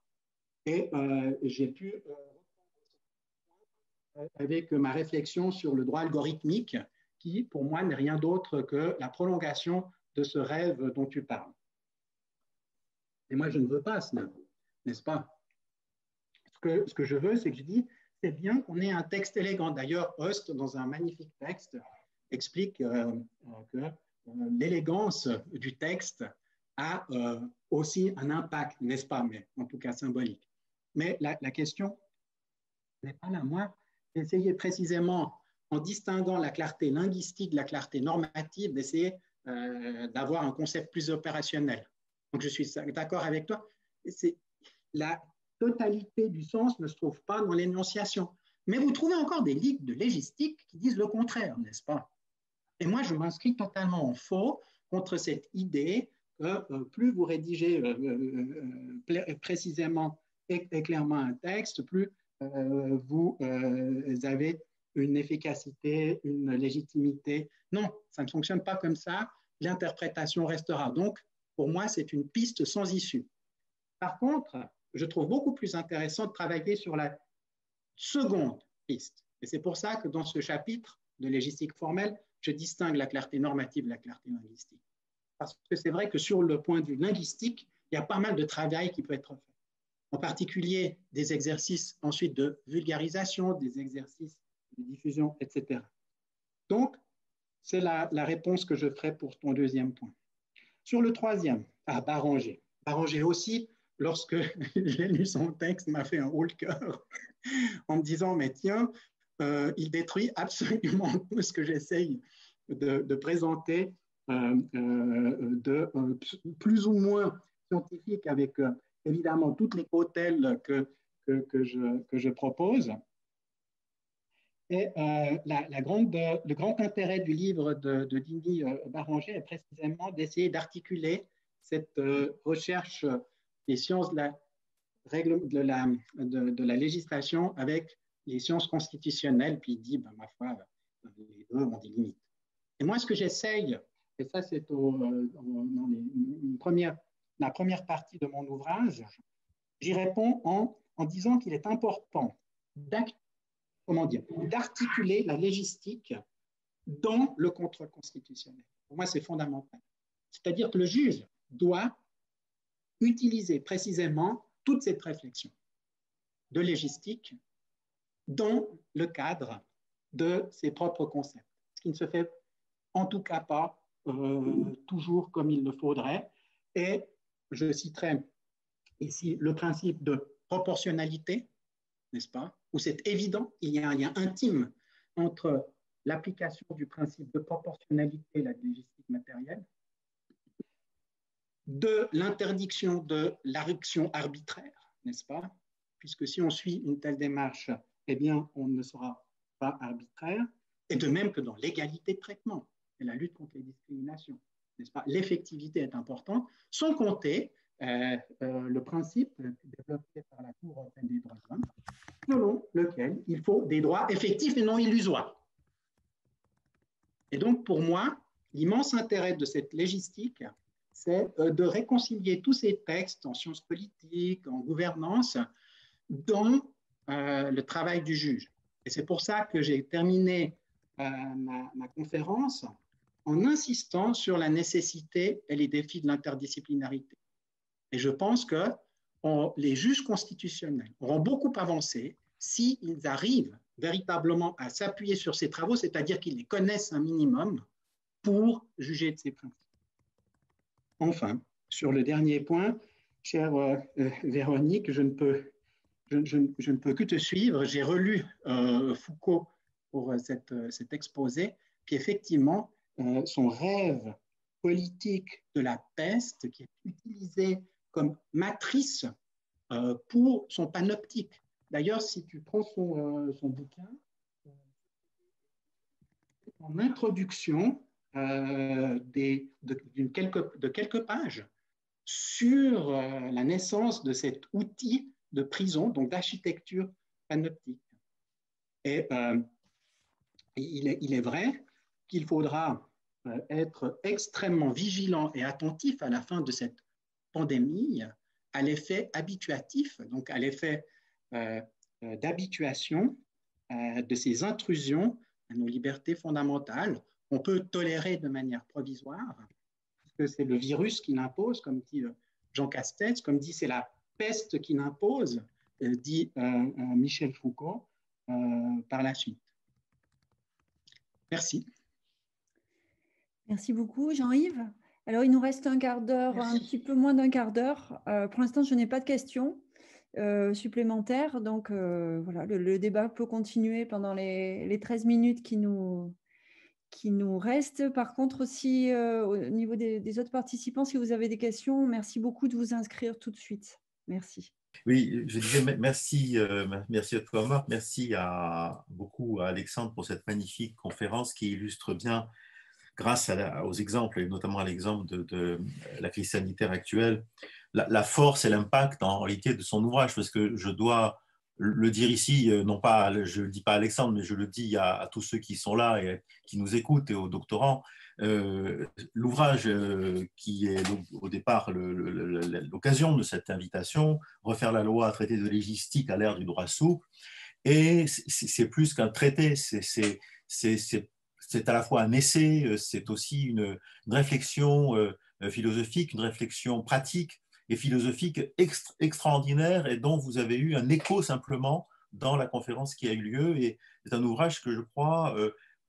Speaker 1: Et j'ai pu avec ma réflexion sur le droit algorithmique, qui, pour moi, n'est rien d'autre que la prolongation de ce rêve dont tu parles. Et moi, je ne veux pas cela, n'est-ce pas? Ce que je veux, c'est que je dis, c'est bien qu'on ait un texte élégant. D'ailleurs, Host, dans un magnifique texte, explique que l'élégance du texte a aussi un impact, n'est-ce pas, mais en tout cas symbolique. Mais la question n'est pas là. Moi, j'ai essayé précisément, en distinguant la clarté linguistique de la clarté normative, d'essayer d'avoir un concept plus opérationnel. Donc, je suis d'accord avec toi. La totalité du sens ne se trouve pas dans l'énonciation. Mais vous trouvez encore des livres de légistique qui disent le contraire, n'est-ce pas? Et moi, je m'inscris totalement en faux contre cette idée que plus vous rédigez précisément et clairement un texte, plus vous avez une efficacité, une légitimité. Non, ça ne fonctionne pas comme ça. L'interprétation restera. Donc, pour moi, c'est une piste sans issue. Par contre, je trouve beaucoup plus intéressant de travailler sur la seconde piste. Et c'est pour ça que dans ce chapitre de légistique formelle, je distingue la clarté normative de la clarté linguistique. Parce que c'est vrai que sur le point de vue linguistique, il y a pas mal de travail qui peut être fait. En particulier des exercices ensuite de vulgarisation, des exercices de diffusion, etc. Donc, c'est la réponse que je ferai pour ton deuxième point. Sur le troisième, Baranger. Baranger aussi, lorsque j'ai lu son texte, m'a fait un haut le cœur en me disant, mais tiens, il détruit absolument tout ce que j'essaye de présenter plus ou moins scientifique, avec évidemment toutes les cautèles que je propose. Et le grand intérêt du livre de Dini Baranger est précisément d'essayer d'articuler cette recherche des sciences de la législation avec les sciences constitutionnelles, puis il dit, ben, ma foi, les deux ont des limites. Et moi, ce que j'essaye, et ça c'est dans la première partie de mon ouvrage, j'y réponds en disant qu'il est important d'articuler la légistique dans le contrôle constitutionnel. Pour moi, c'est fondamental. C'est-à-dire que le juge doit utiliser précisément toute cette réflexion de légistique dans le cadre de ses propres concepts, ce qui ne se fait en tout cas pas toujours comme il le faudrait. Et je citerai ici le principe de proportionnalité, n'est-ce pas, où c'est évident, il y a un lien intime entre l'application du principe de proportionnalité et la légistique matérielle, de l'interdiction de l'action arbitraire, n'est-ce pas, puisque si on suit une telle démarche, eh bien, on ne sera pas arbitraire, et de même que dans l'égalité de traitement et la lutte contre les discriminations, n'est-ce pas, l'effectivité est importante, sans compter le principe développé par la Cour européenne des droits de l'homme, selon lequel il faut des droits effectifs et non illusoires. Et donc, pour moi, l'immense intérêt de cette légistique, c'est de réconcilier tous ces textes en sciences politiques, en gouvernance, dans le travail du juge. Et c'est pour ça que j'ai terminé ma conférence en insistant sur la nécessité et les défis de l'interdisciplinarité. Et je pense que les juges constitutionnels auront beaucoup avancé s'ils arrivent véritablement à s'appuyer sur ces travaux, c'est-à-dire qu'ils les connaissent un minimum pour juger de ces principes. Enfin, sur le dernier point, chère Véronique, je ne peux que te suivre. J'ai relu Foucault pour cet exposé, puis effectivement, son rêve politique de la peste qui est utilisé comme matrice pour son panoptique. D'ailleurs, si tu prends son bouquin, en introduction de quelques pages sur la naissance de cet outil de prison, donc d'architecture panoptique. Et il est vrai qu'il faudra être extrêmement vigilant et attentif à la fin de cette pandémie à l'effet habituatif, donc à l'effet d'habituation de ces intrusions à nos libertés fondamentales. On peut tolérer de manière provisoire, puisque c'est le virus qui l'impose, comme dit Jean Castex, comme dit c'est la peste qui l'impose, dit Michel Foucault par la suite. Merci.
Speaker 2: Merci beaucoup, Jean-Yves. Alors, il nous reste un quart d'heure, un petit peu moins d'un quart d'heure. Pour l'instant, je n'ai pas de questions supplémentaires. Donc, voilà, le débat peut continuer pendant les 13 minutes qui nous restent. Par contre, aussi, au niveau des autres participants, si vous avez des questions, merci beaucoup de vous inscrire tout de suite. Merci.
Speaker 4: Oui, je disais merci, merci à toi, Marc. Merci beaucoup à Alexandre pour cette magnifique conférence qui illustre bien, grâce aux exemples, et notamment à l'exemple de la crise sanitaire actuelle, la force et l'impact en réalité de son ouvrage, parce que je dois le dire ici, non pas, je ne le dis pas à Alexandre, mais je le dis à tous ceux qui sont là et qui nous écoutent et aux doctorants. L'ouvrage qui est au départ l'occasion de cette invitation, Refaire la loi, traité de légistique à l'ère du droit souple, et c'est plus qu'un traité, c'est à la fois un essai, c'est aussi une réflexion philosophique, une réflexion pratique et philosophique extraordinaire, et dont vous avez eu un écho simplement dans la conférence qui a eu lieu. Et c'est un ouvrage que je crois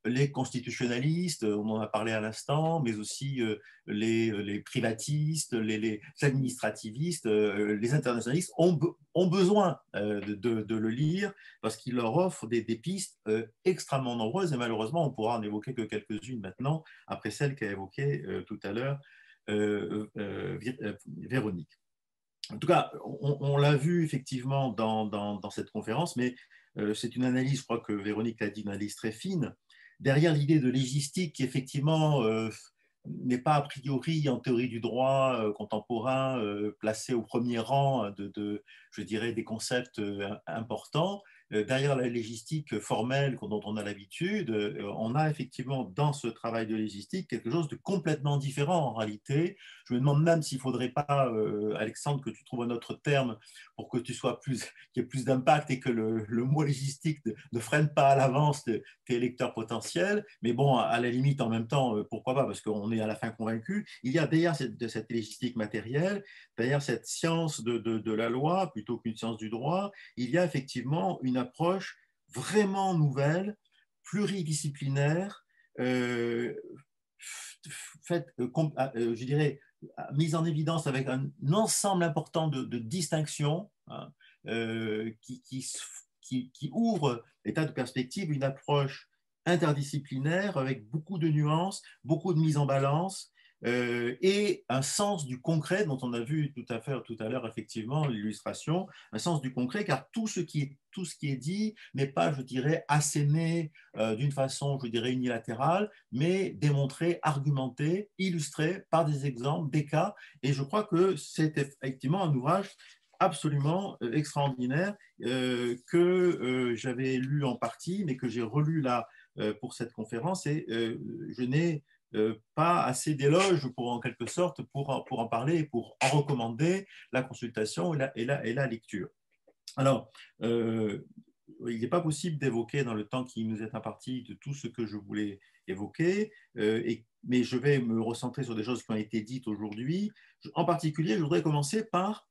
Speaker 4: les constitutionnalistes, on en a parlé à l'instant, mais aussi les privatistes, les administrativistes, les internationalistes ont besoin de le lire, parce qu'il leur offre des pistes extrêmement nombreuses, et malheureusement on pourra en évoquer que quelques-unes maintenant, après celle qu'a évoquée tout à l'heure Véronique. En tout cas, on l'a vu effectivement dans cette conférence, mais c'est une analyse, je crois que Véronique l'a dit, une analyse très fine, derrière l'idée de légistique qui effectivement n'est pas a priori en théorie du droit contemporain placée au premier rang je dirais, des concepts importants. Derrière la légistique formelle dont on a l'habitude, on a effectivement dans ce travail de légistique quelque chose de complètement différent en réalité. Je me demande même s'il ne faudrait pas, Alexandre, que tu trouves un autre terme pour que tu sois qu'il y ait plus d'impact et que le mot légistique ne freine pas à l'avance tes lecteurs potentiels. Mais bon, à la limite, en même temps, pourquoi pas, parce qu'on est à la fin convaincu. Il y a derrière cette légistique matérielle, derrière cette science de la loi, plutôt qu'une science du droit, il y a effectivement une approche vraiment nouvelle, pluridisciplinaire, faite, je dirais, mise en évidence avec un ensemble important de distinctions, hein, qui ouvre l'état de perspective, une approche interdisciplinaire avec beaucoup de nuances, beaucoup de mise en balance, et un sens du concret dont on a vu tout à l'heure effectivement l'illustration, un sens du concret, car tout ce qui est dit n'est pas, je dirais, asséné d'une façon, je dirais, unilatérale, mais démontré, argumenté, illustré par des exemples, des cas, et je crois que c'est effectivement un ouvrage absolument extraordinaire que j'avais lu en partie, mais que j'ai relu là pour cette conférence, et je n'ai pas assez d'éloges pour, en quelque sorte, pour en parler et pour en recommander la consultation et la lecture. Alors, il n'est pas possible d'évoquer dans le temps qui nous est imparti de tout ce que je voulais évoquer, mais je vais me recentrer sur des choses qui ont été dites aujourd'hui. En particulier, je voudrais commencer par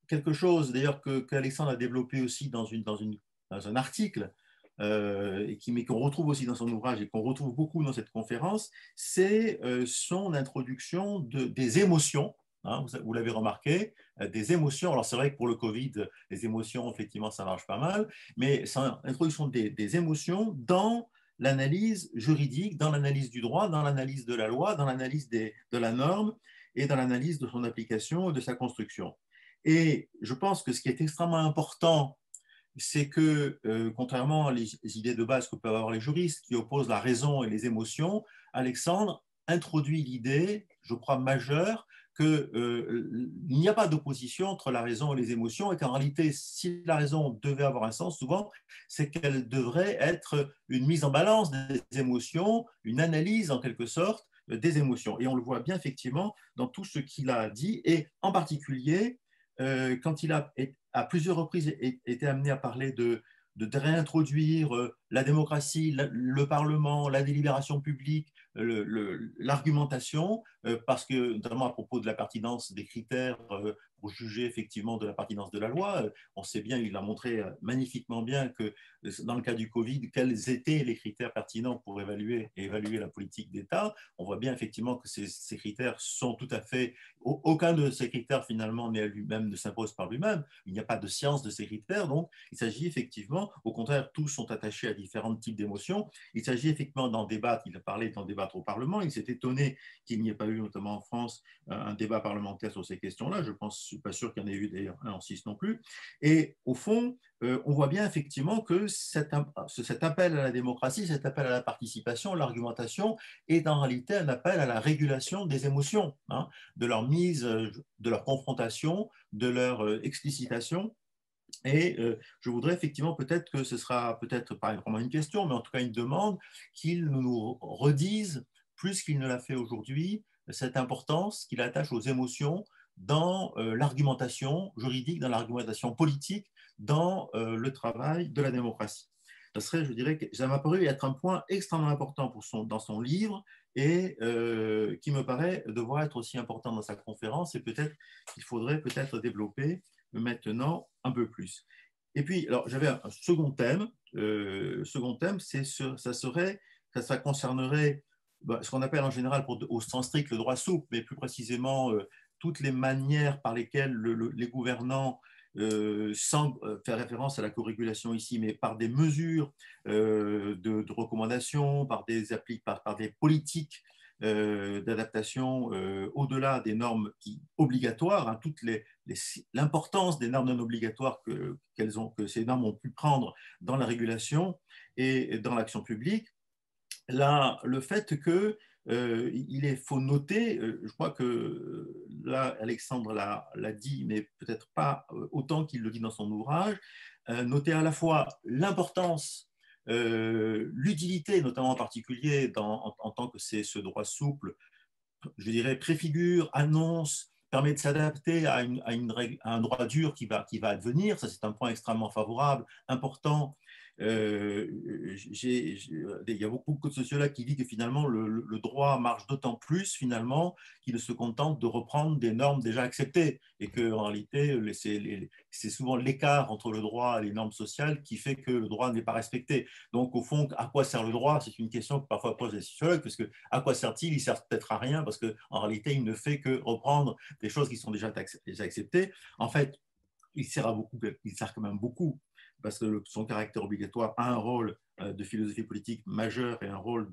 Speaker 4: quelque chose, d'ailleurs, qu'Alexandre a développé aussi dans un article, mais qu'on retrouve aussi dans son ouvrage et qu'on retrouve beaucoup dans cette conférence, c'est son introduction des émotions. Hein, vous l'avez remarqué, des émotions. Alors c'est vrai que pour le Covid, les émotions, effectivement, ça marche pas mal, mais c'est l'introduction des émotions dans l'analyse juridique, dans l'analyse du droit, dans l'analyse de la loi, dans l'analyse de la norme et dans l'analyse de son application et de sa construction. Et je pense que ce qui est extrêmement important, c'est que, contrairement à les idées de base que peuvent avoir les juristes qui opposent la raison et les émotions, Alexandre introduit l'idée, je crois majeure, qu'il n'y a pas d'opposition entre la raison et les émotions, et qu'en réalité, si la raison devait avoir un sens, souvent, c'est qu'elle devrait être une mise en balance des émotions, une analyse en quelque sorte des émotions. Et on le voit bien effectivement dans tout ce qu'il a dit, et en particulier, quand il a à plusieurs reprises été amené à parler de réintroduire la démocratie, le Parlement, la délibération publique, l'argumentation, parce que, notamment à propos de la pertinence des critères pour juger effectivement de la pertinence de la loi. On sait bien, il a montré magnifiquement bien que dans le cas du Covid, quels étaient les critères pertinents pour évaluer la politique d'État. On voit bien effectivement que ces critères sont tout à fait... Aucun de ces critères finalement n'est à lui-même, ne s'impose par lui-même. Il n'y a pas de science de ces critères. Donc, il s'agit effectivement, au contraire, tous sont attachés à différents types d'émotions. Il s'agit effectivement d'en débattre. Il a parlé d'en débattre au Parlement. Il s'est étonné qu'il n'y ait pas eu, notamment en France, un débat parlementaire sur ces questions-là. Je ne suis pas sûr qu'il y en ait eu d'ailleurs un en 6 non plus. Et au fond, on voit bien effectivement que cet appel à la démocratie, cet appel à la participation, l'argumentation, est en réalité un appel à la régulation des émotions, hein, de leur mise, de leur confrontation, de leur explicitation. Et je voudrais effectivement, peut-être que ce sera peut-être pas vraiment une question, mais en tout cas une demande, qu'il nous redise, plus qu'il ne l'a fait aujourd'hui, cette importance qu'il attache aux émotions dans l'argumentation juridique, dans l'argumentation politique, dans le travail de la démocratie. Ça serait, je dirais, ça m'a paru être un point extrêmement important dans son livre et qui me paraît devoir être aussi important dans sa conférence, et peut-être qu'il faudrait peut-être développer maintenant un peu plus. Et puis, alors, j'avais un second thème. Ça concernerait ce qu'on appelle en général, au sens strict, le droit souple, mais plus précisément toutes les manières par lesquelles les gouvernants, sans faire référence à la co-régulation ici, mais par des mesures de recommandation, par des politiques d'adaptation au-delà des normes obligatoires, hein, l'importance des normes non obligatoires que ces normes ont pu prendre dans la régulation et dans l'action publique. Là, le fait que faut noter, je crois que là, Alexandre l'a dit, mais peut-être pas autant qu'il le dit dans son ouvrage, noter à la fois l'importance, l'utilité, notamment en particulier en tant que c'est ce droit souple, je dirais préfigure, annonce, permet de s'adapter à un droit dur qui va advenir. Ça, c'est un point extrêmement favorable, important. Il y a beaucoup de sociologues qui disent que finalement le droit marche d'autant plus finalement qu'il se contente de reprendre des normes déjà acceptées, et qu'en réalité c'est souvent l'écart entre le droit et les normes sociales qui fait que le droit n'est pas respecté. Donc au fond, à quoi sert le droit? C'est une question que parfois posent les sociologues, parce que à quoi sert-il? Il sert peut-être à rien, parce qu'en réalité il ne fait que reprendre des choses qui sont déjà acceptées. En fait, il sert quand même beaucoup, parce que son caractère obligatoire a un rôle de philosophie politique majeur et un rôle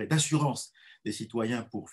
Speaker 4: d'assurance des citoyens pour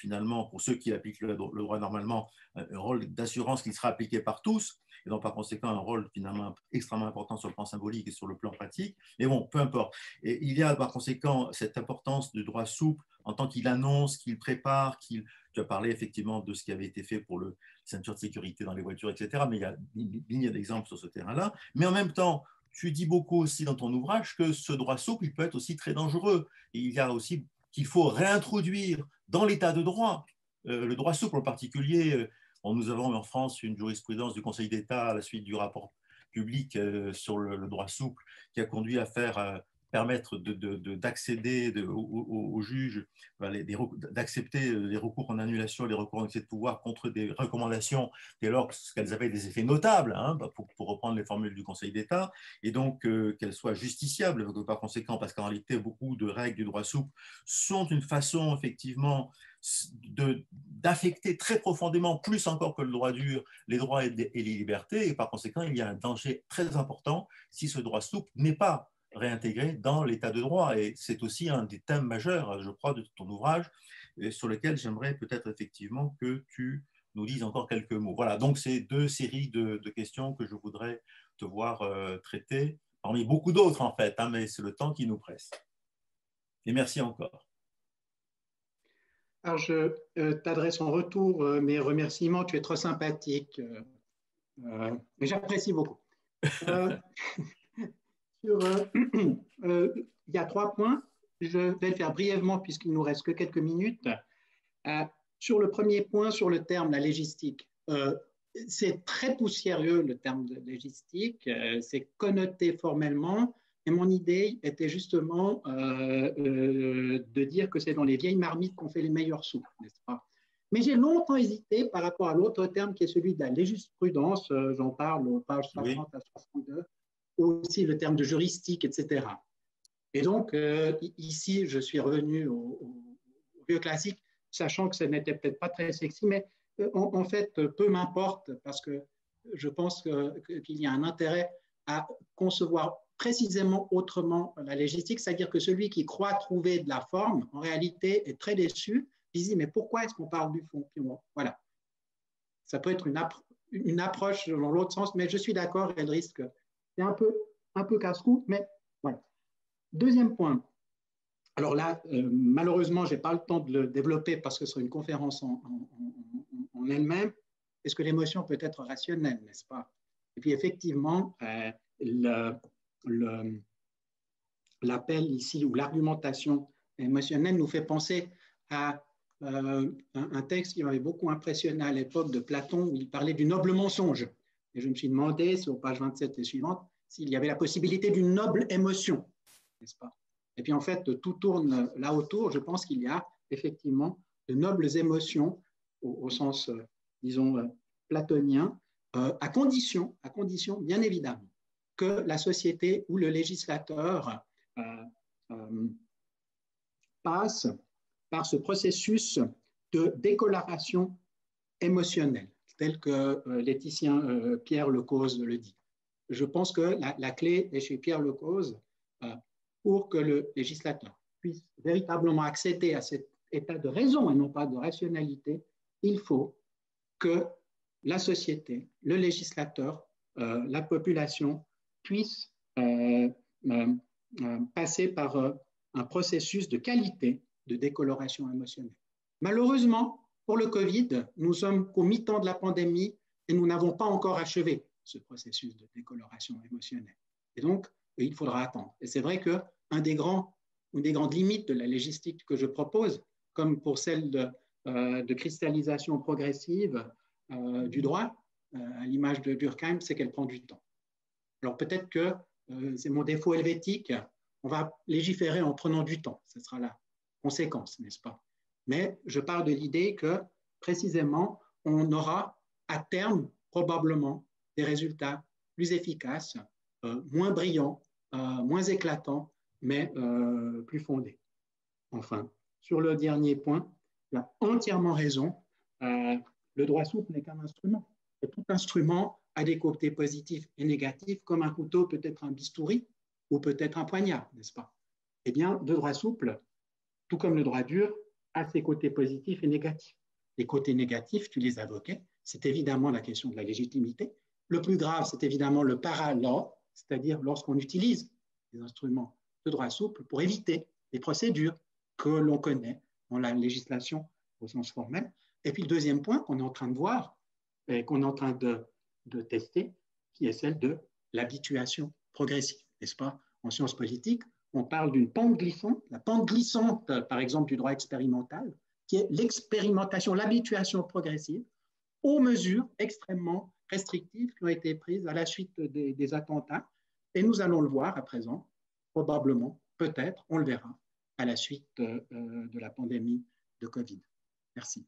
Speaker 4: ceux qui appliquent le droit normalement, un rôle d'assurance qui sera appliqué par tous, et donc par conséquent un rôle finalement extrêmement important sur le plan symbolique et sur le plan pratique. Mais bon, peu importe. Et il y a par conséquent cette importance du droit souple en tant qu'il annonce, qu'il prépare, tu as parlé effectivement de ce qui avait été fait pour le ceinture de sécurité dans les voitures, etc. Mais il y a une ligne d'exemples sur ce terrain-là. Mais en même temps, tu dis beaucoup aussi dans ton ouvrage que ce droit souple, il peut être aussi très dangereux. Et il y a aussi qu'il faut réintroduire dans l'état de droit, le droit souple en particulier. Nous avons en France une jurisprudence du Conseil d'État à la suite du rapport public sur le droit souple qui a conduit à permettre d'accéder aux juges, d'accepter les recours en annulation, les recours en excès de pouvoir contre des recommandations dès lors qu'elles avaient des effets notables, hein, pour reprendre les formules du Conseil d'État, et donc qu'elles soient justiciables par conséquent, parce qu'en réalité, beaucoup de règles du droit souple sont une façon effectivement d'affecter très profondément, plus encore que le droit dur, les droits et les libertés, et par conséquent, il y a un danger très important si ce droit souple n'est pas réintégré dans l'état de droit. Et c'est aussi un des thèmes majeurs, je crois, de ton ouvrage, sur lequel j'aimerais peut-être effectivement que tu nous dises encore quelques mots. Voilà, donc c'est 2 séries de questions que je voudrais te voir traiter, parmi beaucoup d'autres en fait, hein, mais c'est le temps qui nous presse. Et merci encore.
Speaker 1: Alors, je t'adresse en retour mes remerciements. Tu es trop sympathique. Mais j'apprécie beaucoup. Il y a 3 points. Je vais le faire brièvement puisqu'il ne nous reste que quelques minutes. Sur le premier point, sur le terme la légistique, c'est très poussiéreux le terme de légistique, c'est connoté formellement, et mon idée était justement de dire que c'est dans les vieilles marmites qu'on fait les meilleures soupes, n'est-ce pas? Mais j'ai longtemps hésité par rapport à l'autre terme qui est celui de la légisprudence, j'en parle aux pages 60 à 62, aussi le terme de juristique, etc. Et donc, ici, je suis revenu au vieux classique, sachant que ce n'était peut-être pas très sexy, mais en fait, peu m'importe, parce que je pense qu'il y a un intérêt à concevoir précisément autrement la légistique, c'est-à-dire que celui qui croit trouver de la forme, en réalité, est très déçu. Il se dit, mais pourquoi est-ce qu'on parle du fond? Voilà. Ça peut être une approche dans l'autre sens, mais je suis d'accord, elle risque. C'est un peu casse-cou, mais voilà. Deuxième point. Alors là, malheureusement, je n'ai pas le temps de le développer parce que c'est une conférence en elle-même. Est-ce que l'émotion peut être rationnelle, n'est-ce pas? Et puis effectivement, l'appel ici ou l'argumentation émotionnelle nous fait penser à un texte qui m'avait beaucoup impressionné à l'époque de Platon, où il parlait du noble mensonge. Et je me suis demandé, c'est aux pages 27 et suivantes, s'il y avait la possibilité d'une noble émotion, n'est-ce pas? Et puis en fait, tout tourne là autour. Je pense qu'il y a effectivement de nobles émotions au sens, disons, platonien, à condition, bien évidemment, que la société ou le législateur passe par ce processus de décoloration émotionnelle, tel que l'éthicien Pierre Lecause le dit. Je pense que la clé est chez Pierre Lecause pour que le législateur puisse véritablement accéder à cet état de raison et non pas de rationalité. Il faut que la société, le législateur, la population puisse passer par un processus de qualité de décoloration émotionnelle. Malheureusement, pour le Covid, nous sommes qu'au mi-temps de la pandémie et nous n'avons pas encore achevé ce processus de décoloration émotionnelle. Et donc, il faudra attendre. Et c'est vrai qu'une des grandes limites de la légistique que je propose, comme pour celle de cristallisation progressive du droit, à l'image de Durkheim, c'est qu'elle prend du temps. Alors peut-être que c'est mon défaut helvétique, on va légiférer en prenant du temps, ce sera la conséquence, n'est-ce pas? Mais je pars de l'idée que précisément, on aura à terme probablement des résultats plus efficaces, moins brillants, moins éclatants, mais plus fondés. Enfin, sur le dernier point, tu as entièrement raison, le droit souple n'est qu'un instrument. Et tout instrument a des côtés positifs et négatifs, comme un couteau peut être un bistouri ou peut-être un poignard, n'est-ce pas? Eh bien, le droit souple, tout comme le droit dur, a ses côtés positifs et négatifs. Les côtés négatifs, tu les évoquais, c'est évidemment la question de la légitimité. Le plus grave, c'est évidemment le para-law, c'est-à-dire lorsqu'on utilise des instruments de droit souple pour éviter les procédures que l'on connaît dans la législation au sens formel. Et puis le deuxième point qu'on est en train de voir et qu'on est en train de tester, qui est celle de l'habituation progressive, n'est-ce pas? En sciences politiques, on parle d'une pente glissante, la pente glissante, par exemple, du droit expérimental, qui est l'expérimentation, l'habituation progressive aux mesures extrêmement restrictives qui ont été prises à la suite des attentats. Et nous allons le voir à présent, probablement, peut-être, on le verra, à la suite de la pandémie de Covid. Merci.